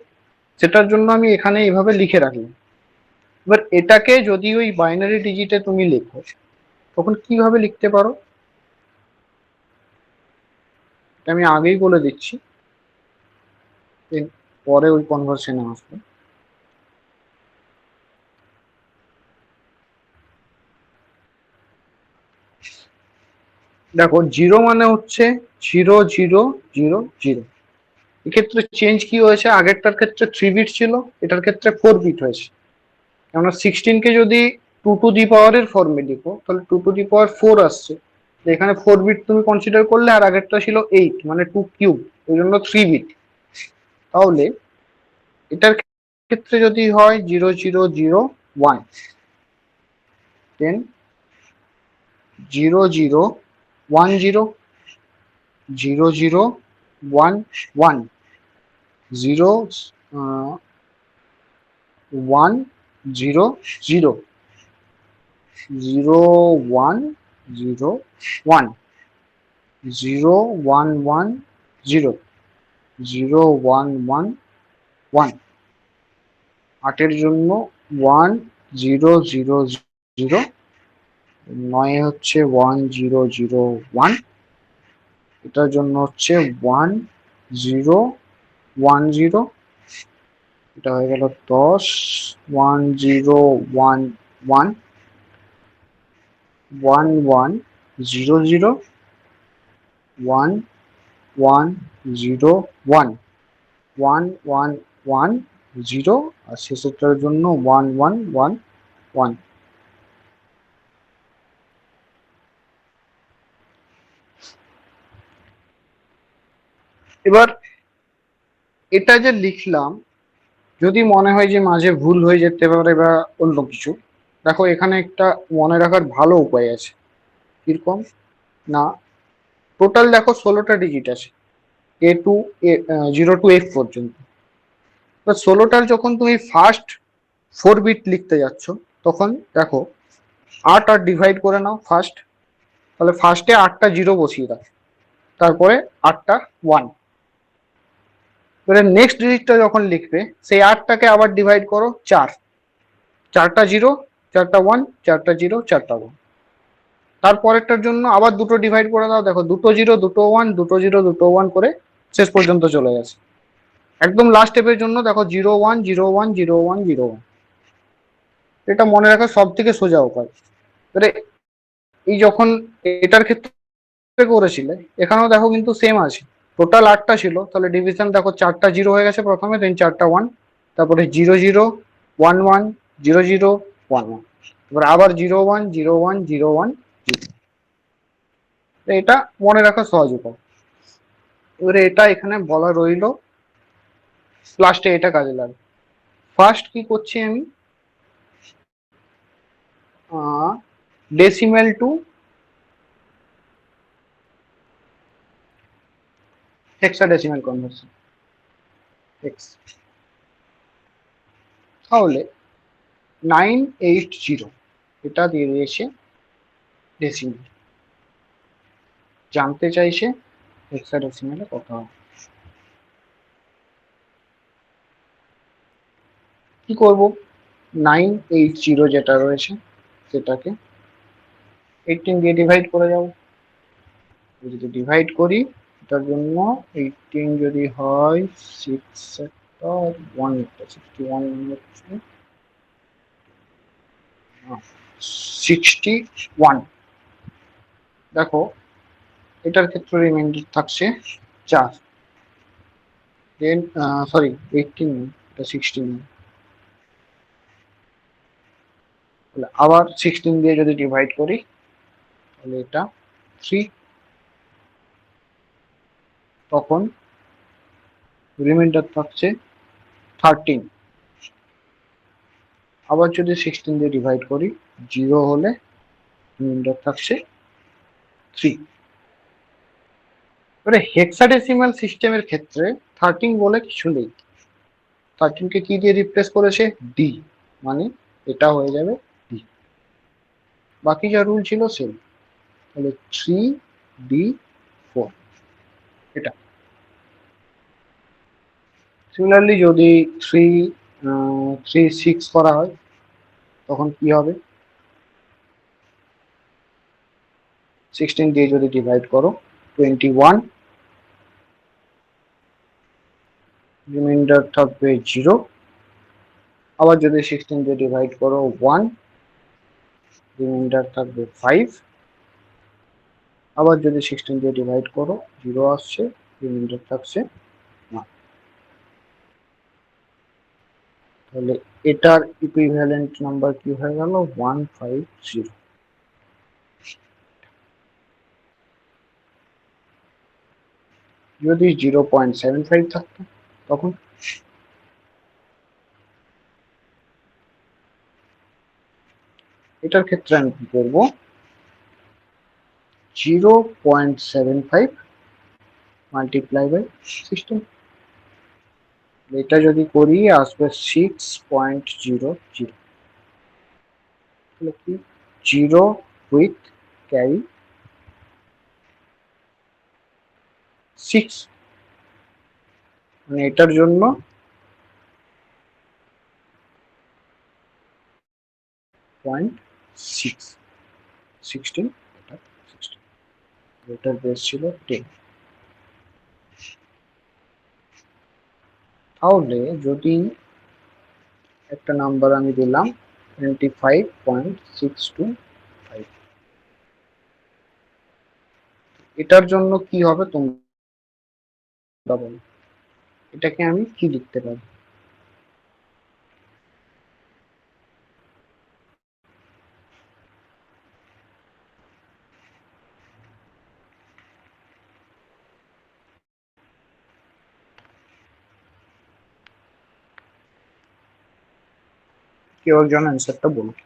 A: সেটার জন্য আমি এখানে এইভাবে লিখে রাখলাম। এবার এটাকে যদি ওই বাইনারি ডিজিটে তুমি লেখো তখন কিভাবে লিখতে পারো এটা আমি আগেই বলে দিচ্ছি, পরে ওই কনভার্সনে আসবে। দেখো 0 মানে হচ্ছে 0 0 0 0। এক্ষেত্রে চেঞ্জ কি হয়েছে, আগেরটার ক্ষেত্রে 3 বিট ছিল, এটার ক্ষেত্রে 4 বিট হয়েছে। কেননা 16কে যদি 2 টু দি পাওয়ার এর ফর্মে লিখো তাহলে 2 টু দি পাওয়ার 4 আসছে, এখানে 4 বিট তুমি কনসিডার করলে, আর আগেরটা ছিল 8 মানে 2 কিউব, ওই জন্য 3 বিট। তাহলে এটার ক্ষেত্রে যদি হয় 0 0 0 1, দেন 0 0 1 0 0 0 1 1, জিরো 1 0 0 0 1 0 1 0 1 1 0 0 1 1 1 8-এর জন্য 1 0 0 0 9 হচ্ছে 1 0 0 1 এটার জন্য হচ্ছে 1 0 1 0 এটা হয়ে গেল 10 1 0 1 1 1 1 0 0 1 1 0 1 1 1 1 0 আর শেষেরটার জন্য 1 1 1 1। এবার এটা যে লিখলাম যদি মনে হয় যে মাঝে ভুল হয়ে যেতে পারে বা অন্য কিছু, দেখো এখানে একটা মনে রাখার ভালো উপায় আছে। কিরকম না, টোটাল দেখো 16টা ডিজিট আছে A2 0 টু F পর্যন্ত। এবার 16টার যখন তুমি ফার্স্ট 4 বিট লিখতে যাচ্ছ তখন দেখো 8 আর ডিভাইড করে নাও ফার্স্ট, তাহলে ফার্স্টে 8টা জিরো বসিয়ে দাও, তারপরে 8টা 1। এবারে নেক্সট ডিজিটটা যখন লিখবে সেই 8টাকে আবার ডিভাইড করো 4, 4টা জিরো 4টা 1 4টা জিরো 4টা 1। তারপরেরটার জন্য আবার দুটো ডিভাইড করে দাও, দেখো দুটো জিরো দুটো 1 দুটো জিরো দুটো 1 করে শেষ পর্যন্ত চলে গেছে। একদম লাস্ট স্টেপের জন্য দেখো 0 1 0 1 0 1 0 1। এটা মনে রাখার সব থেকে সোজা উপায়। এবারে এই যখন এটার ক্ষেত্রে করেছিলে এখানেও দেখো কিন্তু সেম আছে, টোটাল 8টা ছিল, তাহলে ডিভিশন দেখো 4টা জিরো হয়ে গেছে প্রথমে, দেন 4টা 1, তারপরে 0 0 1 1 0 0 1 1, এবার আবার 0 1 0 1 0 1 0। এটা মনে রাখা সহজ উপায়। এবারে এটা এখানে বলা রইলো, লাস্টে এটা কাজে লাগবে। ফার্স্ট কি করছি আমি, decimal two hexadecimal conversion x, তাহলে 980 এটা দিয়ে দিয়েছে ডেসিমেল। জানতে চাইছে হেক্সাডেসিমেলে কত হবে। কি করব, 980 যেটা রয়েছে সেটাকে 18 দিয়ে ডিভাইড করে যাব। যদি ডিভাইড করি এটার জন্য 18 যদি হয় 6 একটা 1 একটা 61 হচ্ছে 61। দেখো এটার ক্ষেত্রে রিমাইন্ডার থাকছে 4, দেন সরি 18 এটা 16। আবার 16 দিয়ে যদি ডিভাইড করি তাহলে এটা 3, তখন রিমাইন্ডার থাকছে 13। আবার যদি 16 দিয়ে ডিভাইড করি 0 হলে রিমাইন্ডার থাকছে 3। এবারে হেক্সাডেসিমাল সিস্টেমের ক্ষেত্রে 13 বলে কিছু নেই, 13কে কি দিয়ে রিপ্লেস করেছে, ডি, মানে এটা হয়ে যাবে ডি। বাকি যা রুল ছিল সেম, তাহলে 3D4 এটা। সিমিলারলি যদি 3 6 করা হয় তখন কি হবে, 16 দিয়ে যদি ডিভাইড করো 21, রিমাইন্ডার থাকবে 0। আবার যদি 16 দিয়ে ডিভাইড করো 1, রিমাইন্ডার থাকবে 5। আবার যদি 16 দিয়ে ডিভাইড করো 0 আসছে, রিমাইন্ডার থাকছে 1। তাহলে এটার ইকুইভ্যালেন্ট নাম্বার কি হয়ে গেল, 150। যদি 0.75 থাকতো তখন এটার ক্ষেত্রে আমি কি করবো, 0.75 মাল্টিপ্লাই বাই 16। এটা যদি করি আসবে 6.00 কি 0 উইথ ক্যারি 6, মানে এটার জন্য 0.6 16, এটা 16, এটার বেস ছিল 10। তাহলে যদি একটা নাম্বার আমি দিলাম 25.625, এটার জন্য কি হবে তোমরা বলো, এটাকে আমি কি লিখতে পারি? কেউ একজন অ্যান্সারটা বলুন।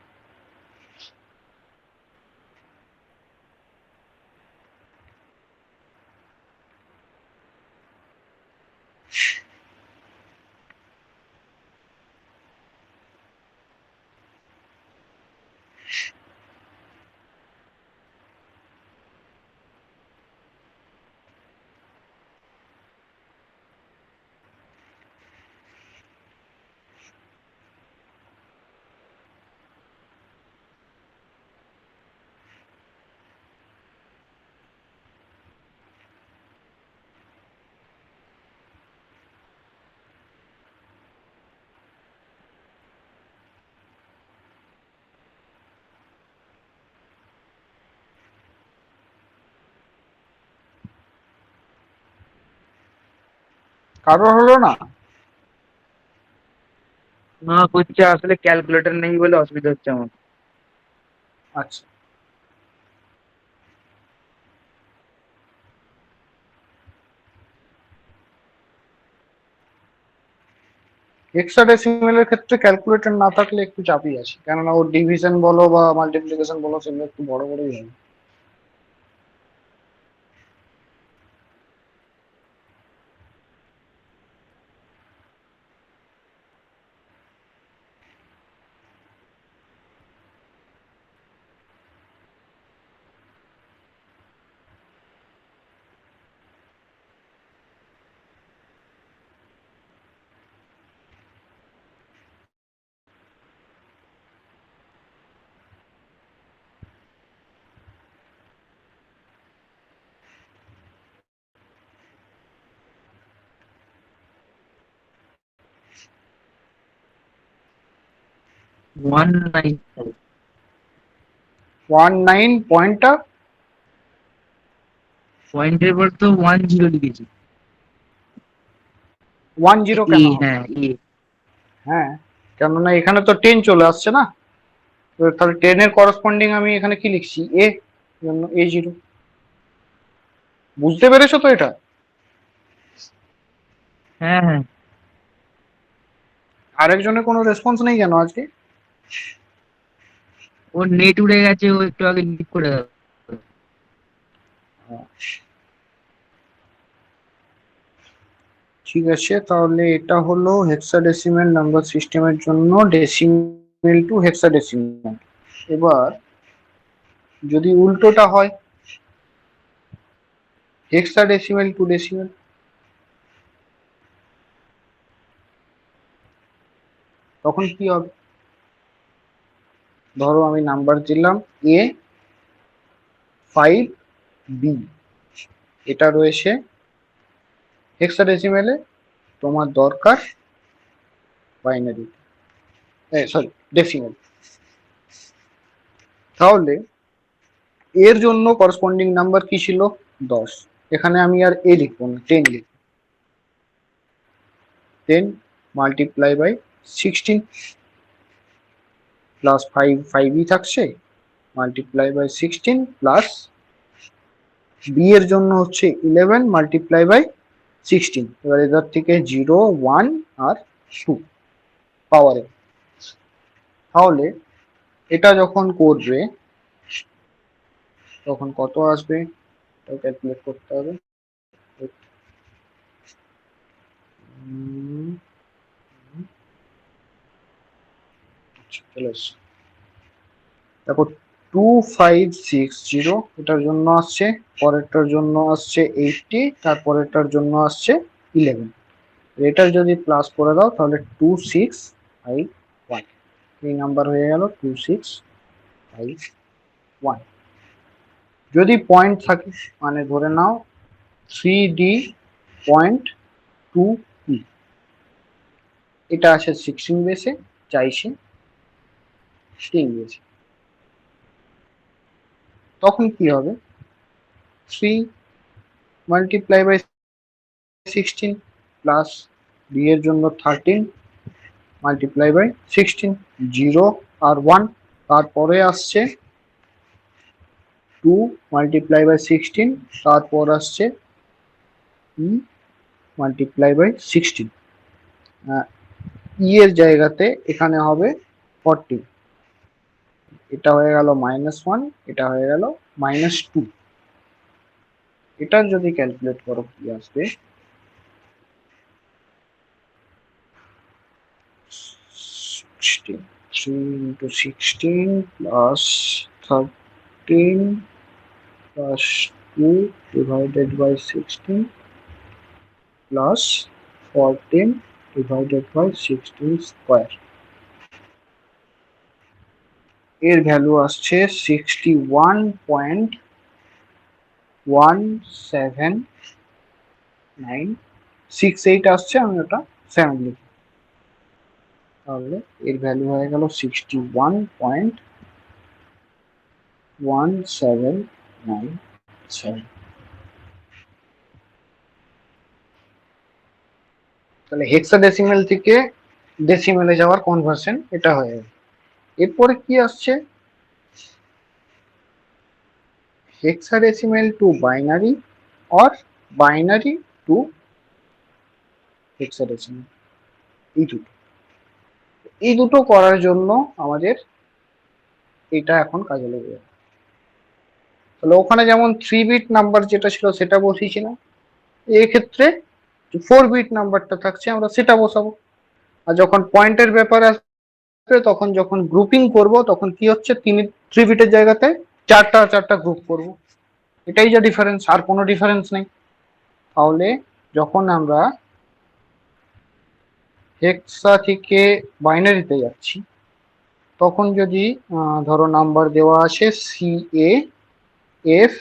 A: কারো হলো না?
B: না করছে, আসলে ক্যালকুলেটর নেই বলে অসুবিধা হচ্ছে আমার।
A: আচ্ছা, হেক্সাডেসিমেলের ক্ষেত্রে ক্যালকুলেটর না থাকলে একটু চাপই আছে, কেননা ওর ডিভিশন বলো বা মাল্টিপ্লিকেশন বলো সেগুলো একটু বড় বড়ই হয়।
B: 195।
A: 19 পয়েন্টটা
B: পয়েন্টের পর তো 10 লিখেছি।
A: 10 কেন হবে?
B: হ্যাঁ
A: হ্যাঁ, কেননা এখানে তো 10 চলে আসছে না, তো তাহলে 10 এর করসপন্ডিং আমি এখানে কি লিখছি, এ, জন্য A0। বুঝতে পেরেছো তো এটা?
B: হ্যাঁ হ্যাঁ।
A: আরেকজনের কোনো রেসপন্স নেই কেন আজকে?
B: ওর নেট উড়ে গেছে, ও একটু আগে লিক করে দাও।
A: ঠিক আছে, তাহলে এটা হলো হেক্সাডেসিমেল নাম্বার সিস্টেমের জন্য ডেসিমেল টু হেক্সাডেসিমেল। এবার যদি উল্টোটা হয়, হেক্সাডেসিমেল টু ডেসিমেল, তখন কি হবে? ধরো আমি নাম্বার দিলাম A5B, এটা রয়েছে হেক্সাডেসিমেলে, তোমার দরকার বাইনারি, সরি ডেসিমেল। তাহলে এর জন্য করসপন্ডিং নাম্বার কি ছিল? 10। এখানে আমি আর এ লিখবো না, 10 লিখবো। 10 মাল্টিপ্লাই বাই 16 প্লাস 5ই থাকছে, মাল্টিপ্লাই বাই 16 প্লাস বি এর জন্য হচ্ছে 11 মাল্টিপ্লাই বাই 16। এবার এটার থেকে 0 1 আর 2 পাওয়ারে। তাহলে এটা যখন করবে তখন কত আসবে, ক্যালকুলেট করতে হবে। চলে এসছে। দেখো 2560 এটার জন্য আসছে, পরেরটার জন্য আসছে 80, তারপরেরটার জন্য আসছে 11। এটার যদি প্লাস করে দাও তাহলে 2651 এই নাম্বার হয়ে গেল 2651। যদি পয়েন্ট থাকে মানে ধরে নাও 3D.2E, এটা আসে 16 বেসে, চাইছে 10 বেসে। তখন কি হবে, 3 মাল্টিপ্লাই বাই 16 প্লাস বি এর জন্য 13 মাল্টিপ্লাই বাই 16, 0 আর 1। তারপরে আসছে 2 মাল্টিপ্লাই বাই 16, তারপর আসছে ই মাল্টিপ্লাই বাই 16। ই এর জায়গাতে এখানে হবে 40, এটা হয়ে গেল -1, এটা হয়ে গেল -2। এটার যদি ক্যালকুলেট করো কি আসবে, 3 into 16 plus 13 plus 2 divided by 16 plus 14 divided by 16 square, এর ভ্যালু আসছে 61.17968 আসছে, আমি ওটা 7 লিখি, তাহলে এর ভ্যালু হয়ে গেল 61.1797। তাহলে হেক্সাডেসিমেল থেকে ডেসিমেলে যাওয়ার কনভার্সন এটা হয়ে গেল। এরপরে কি আসছে, hexadecimal two binary or binary two hexadecimal, এই দুটো করার জন্য আমাদের এটা এখন কাজে লেগে যাবে। তাহলে ওখানে যেমন 3 বিট নাম্বার যেটা ছিল সেটা বসিয়েছিলাম, এক্ষেত্রে 4 বিট নাম্বারটা থাকছে, আমরা সেটা বসাবো। আর যখন পয়েন্টের ব্যাপার আসবে তখন যখন গ্রুপিং করব তখন কি হচ্ছে, 3 বিটের জায়গাতে চারটা গ্রুপ করব, এটাই যে ডিফারেন্স, আর কোনো ডিফারেন্স নেই। তাহলে যখন আমরা হেক্সা থেকে বাইনারিতে যাচ্ছি তখন যদি ধরো নাম্বার দেওয়া আছে CAFE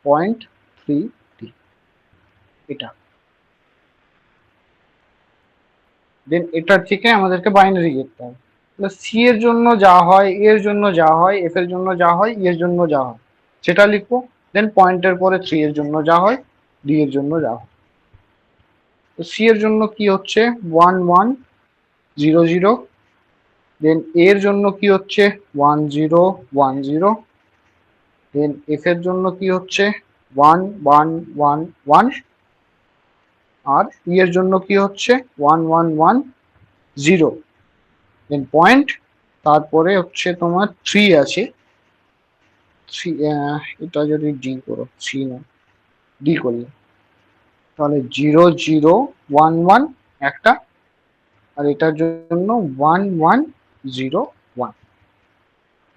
A: 0.3D, এটা দেন এটার থেকে আমাদেরকে বাইনারি যেতে হবে। সি এর জন্য যা হয়, এর জন্য যা হয়, এফ এর জন্য যা হয়, এর জন্য যা হয় সেটা লিখবো। দেন পয়েন্টের পরে 3 এর জন্য যা হয়, ডি এর জন্য যা হয়। তো সি এর জন্য কি হচ্ছে 1100, দেন এর জন্য কি হচ্ছে 1010, দেন এফ এর জন্য কি হচ্ছে 1111, আর ই এর জন্য কি হচ্ছে 1110, দেন পয়েন্ট, তারপরে হচ্ছে তোমার 3 আছে, 3 এটা যদি ডি করো, 3 না ডি করলে তাহলে 0011 একটা, আর এটার জন্য 1101,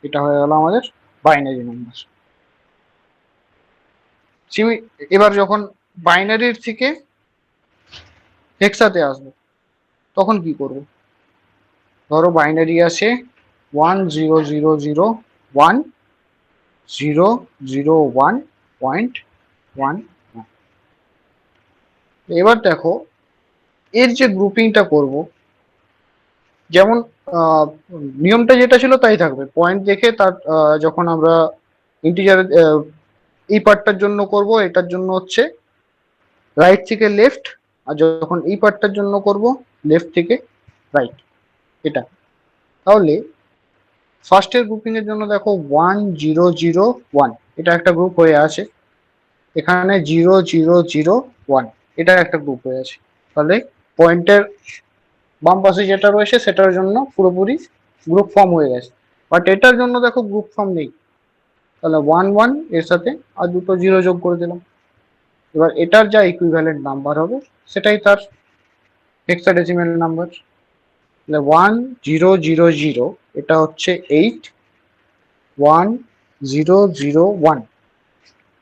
A: এটা হয়ে গেল আমাদের বাইনারি নাম্বার। এবার যখন বাইনারির থেকে হেক্সাতে আসবো তখন কি করব, ধরো বাইনারি আসে 1001.001.1। এবার দেখো এর যে গ্রুপিংটা করব, যেমন নিয়মটা যেটা ছিল তাই থাকবে, পয়েন্ট দেখে তার যখন আমরা ইন্টিজার এই পার্টটার জন্য করব, এটার জন্য হচ্ছে রাইট থেকে লেফট, আর যখন এই পার্টটার জন্য করব লেফট থেকে রাইট, এটা। তাহলে ফার্স্টের গ্রুপিং এর জন্য দেখো 1001, এটা একটা গ্রুপ হয়ে আছে, এখানে 0001, এটা একটা গ্রুপ হয়ে আছে। তাহলে পয়েন্টের বাম পাশে যেটা রয়েছে সেটার জন্য পুরোপুরি গ্রুপ ফর্ম হয়ে গেছে, বাট এটার জন্য দেখো গ্রুপ ফর্ম নেই। তাহলে 11 এর সাথে আর দুটো 0 যোগ করে দিলাম। এবার এটার যা ইকুইভ্যালেন্ট নাম্বার হবে সেটাই তার হেক্সাডেসিমেল নাম্বার। 1000 এটা হচ্ছে 81001,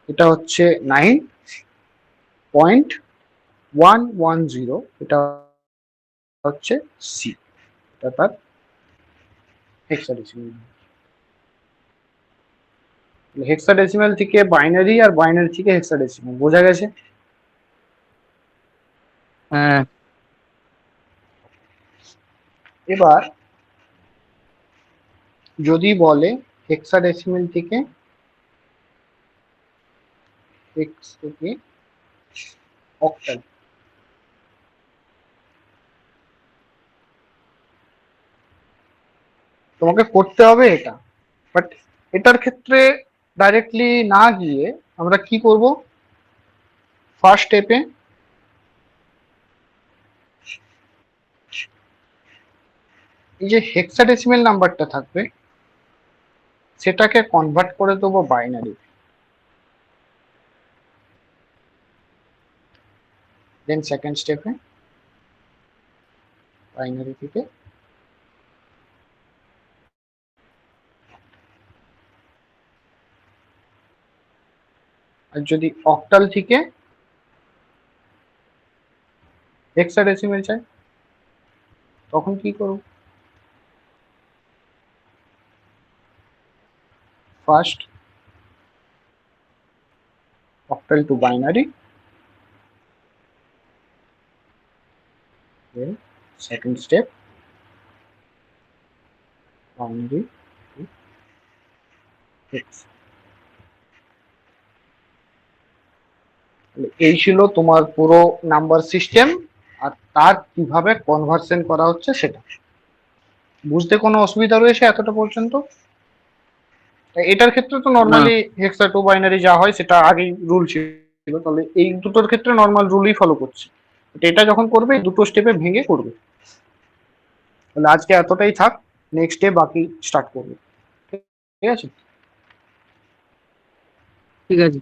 A: এটা হচ্ছে 9.110, এটা হচ্ছে সি, এটা তার হেক্সাডেসিমাল। হেক্সাডেসিমাল থেকে বাইনারি আর বাইনারি থেকে হেক্সাডেসিমাল, বোঝা গেছে?
B: হ্যাঁ।
A: এবার যদি বলে হেক্সাডেসিমাল থেকে হেক্স থেকে অক্টাল, তোমাকে করতে হবে এটা। বাট এটার ক্ষেত্রে ডাইরেক্টলি না গিয়ে আমরা কি করব, ফার্স্ট স্টেপে এই যে হেক্সাডেসিমাল নাম্বারটা থাকবে সেটাকে কনভার্ট করে দেবো বাইনারি, দেন সেকেন্ড স্টেপে বাইনারি থেকে আর যদি অক্টাল থেকে হেক্সাডেসিমাল চাই তখন কি করব, first octal to binary, then second step binary to hex। এই ছিল তোমার পুরো নাম্বার সিস্টেম, আর তার কিভাবে কনভার্সন করা হচ্ছে সেটা বুঝতে কোনো অসুবিধা রয়েছে এতটা পর্যন্ত? এটার ক্ষেত্রে তো
B: না।
A: নর্মালি হেক্সা টু বাইনারি যা হয় সেটা আগেই রুল ছিল, তাহলে এই দুটোর ক্ষেত্রে নর্মাল রুলই ফলো করছে। এটা যখন করবে দুটো স্টেপে ভেঙে করবে। তাহলে আজকে এতটাই থাক, নেক্সট ডে বাকি স্টার্ট করবে, ঠিক আছে?
B: ঠিক আছে।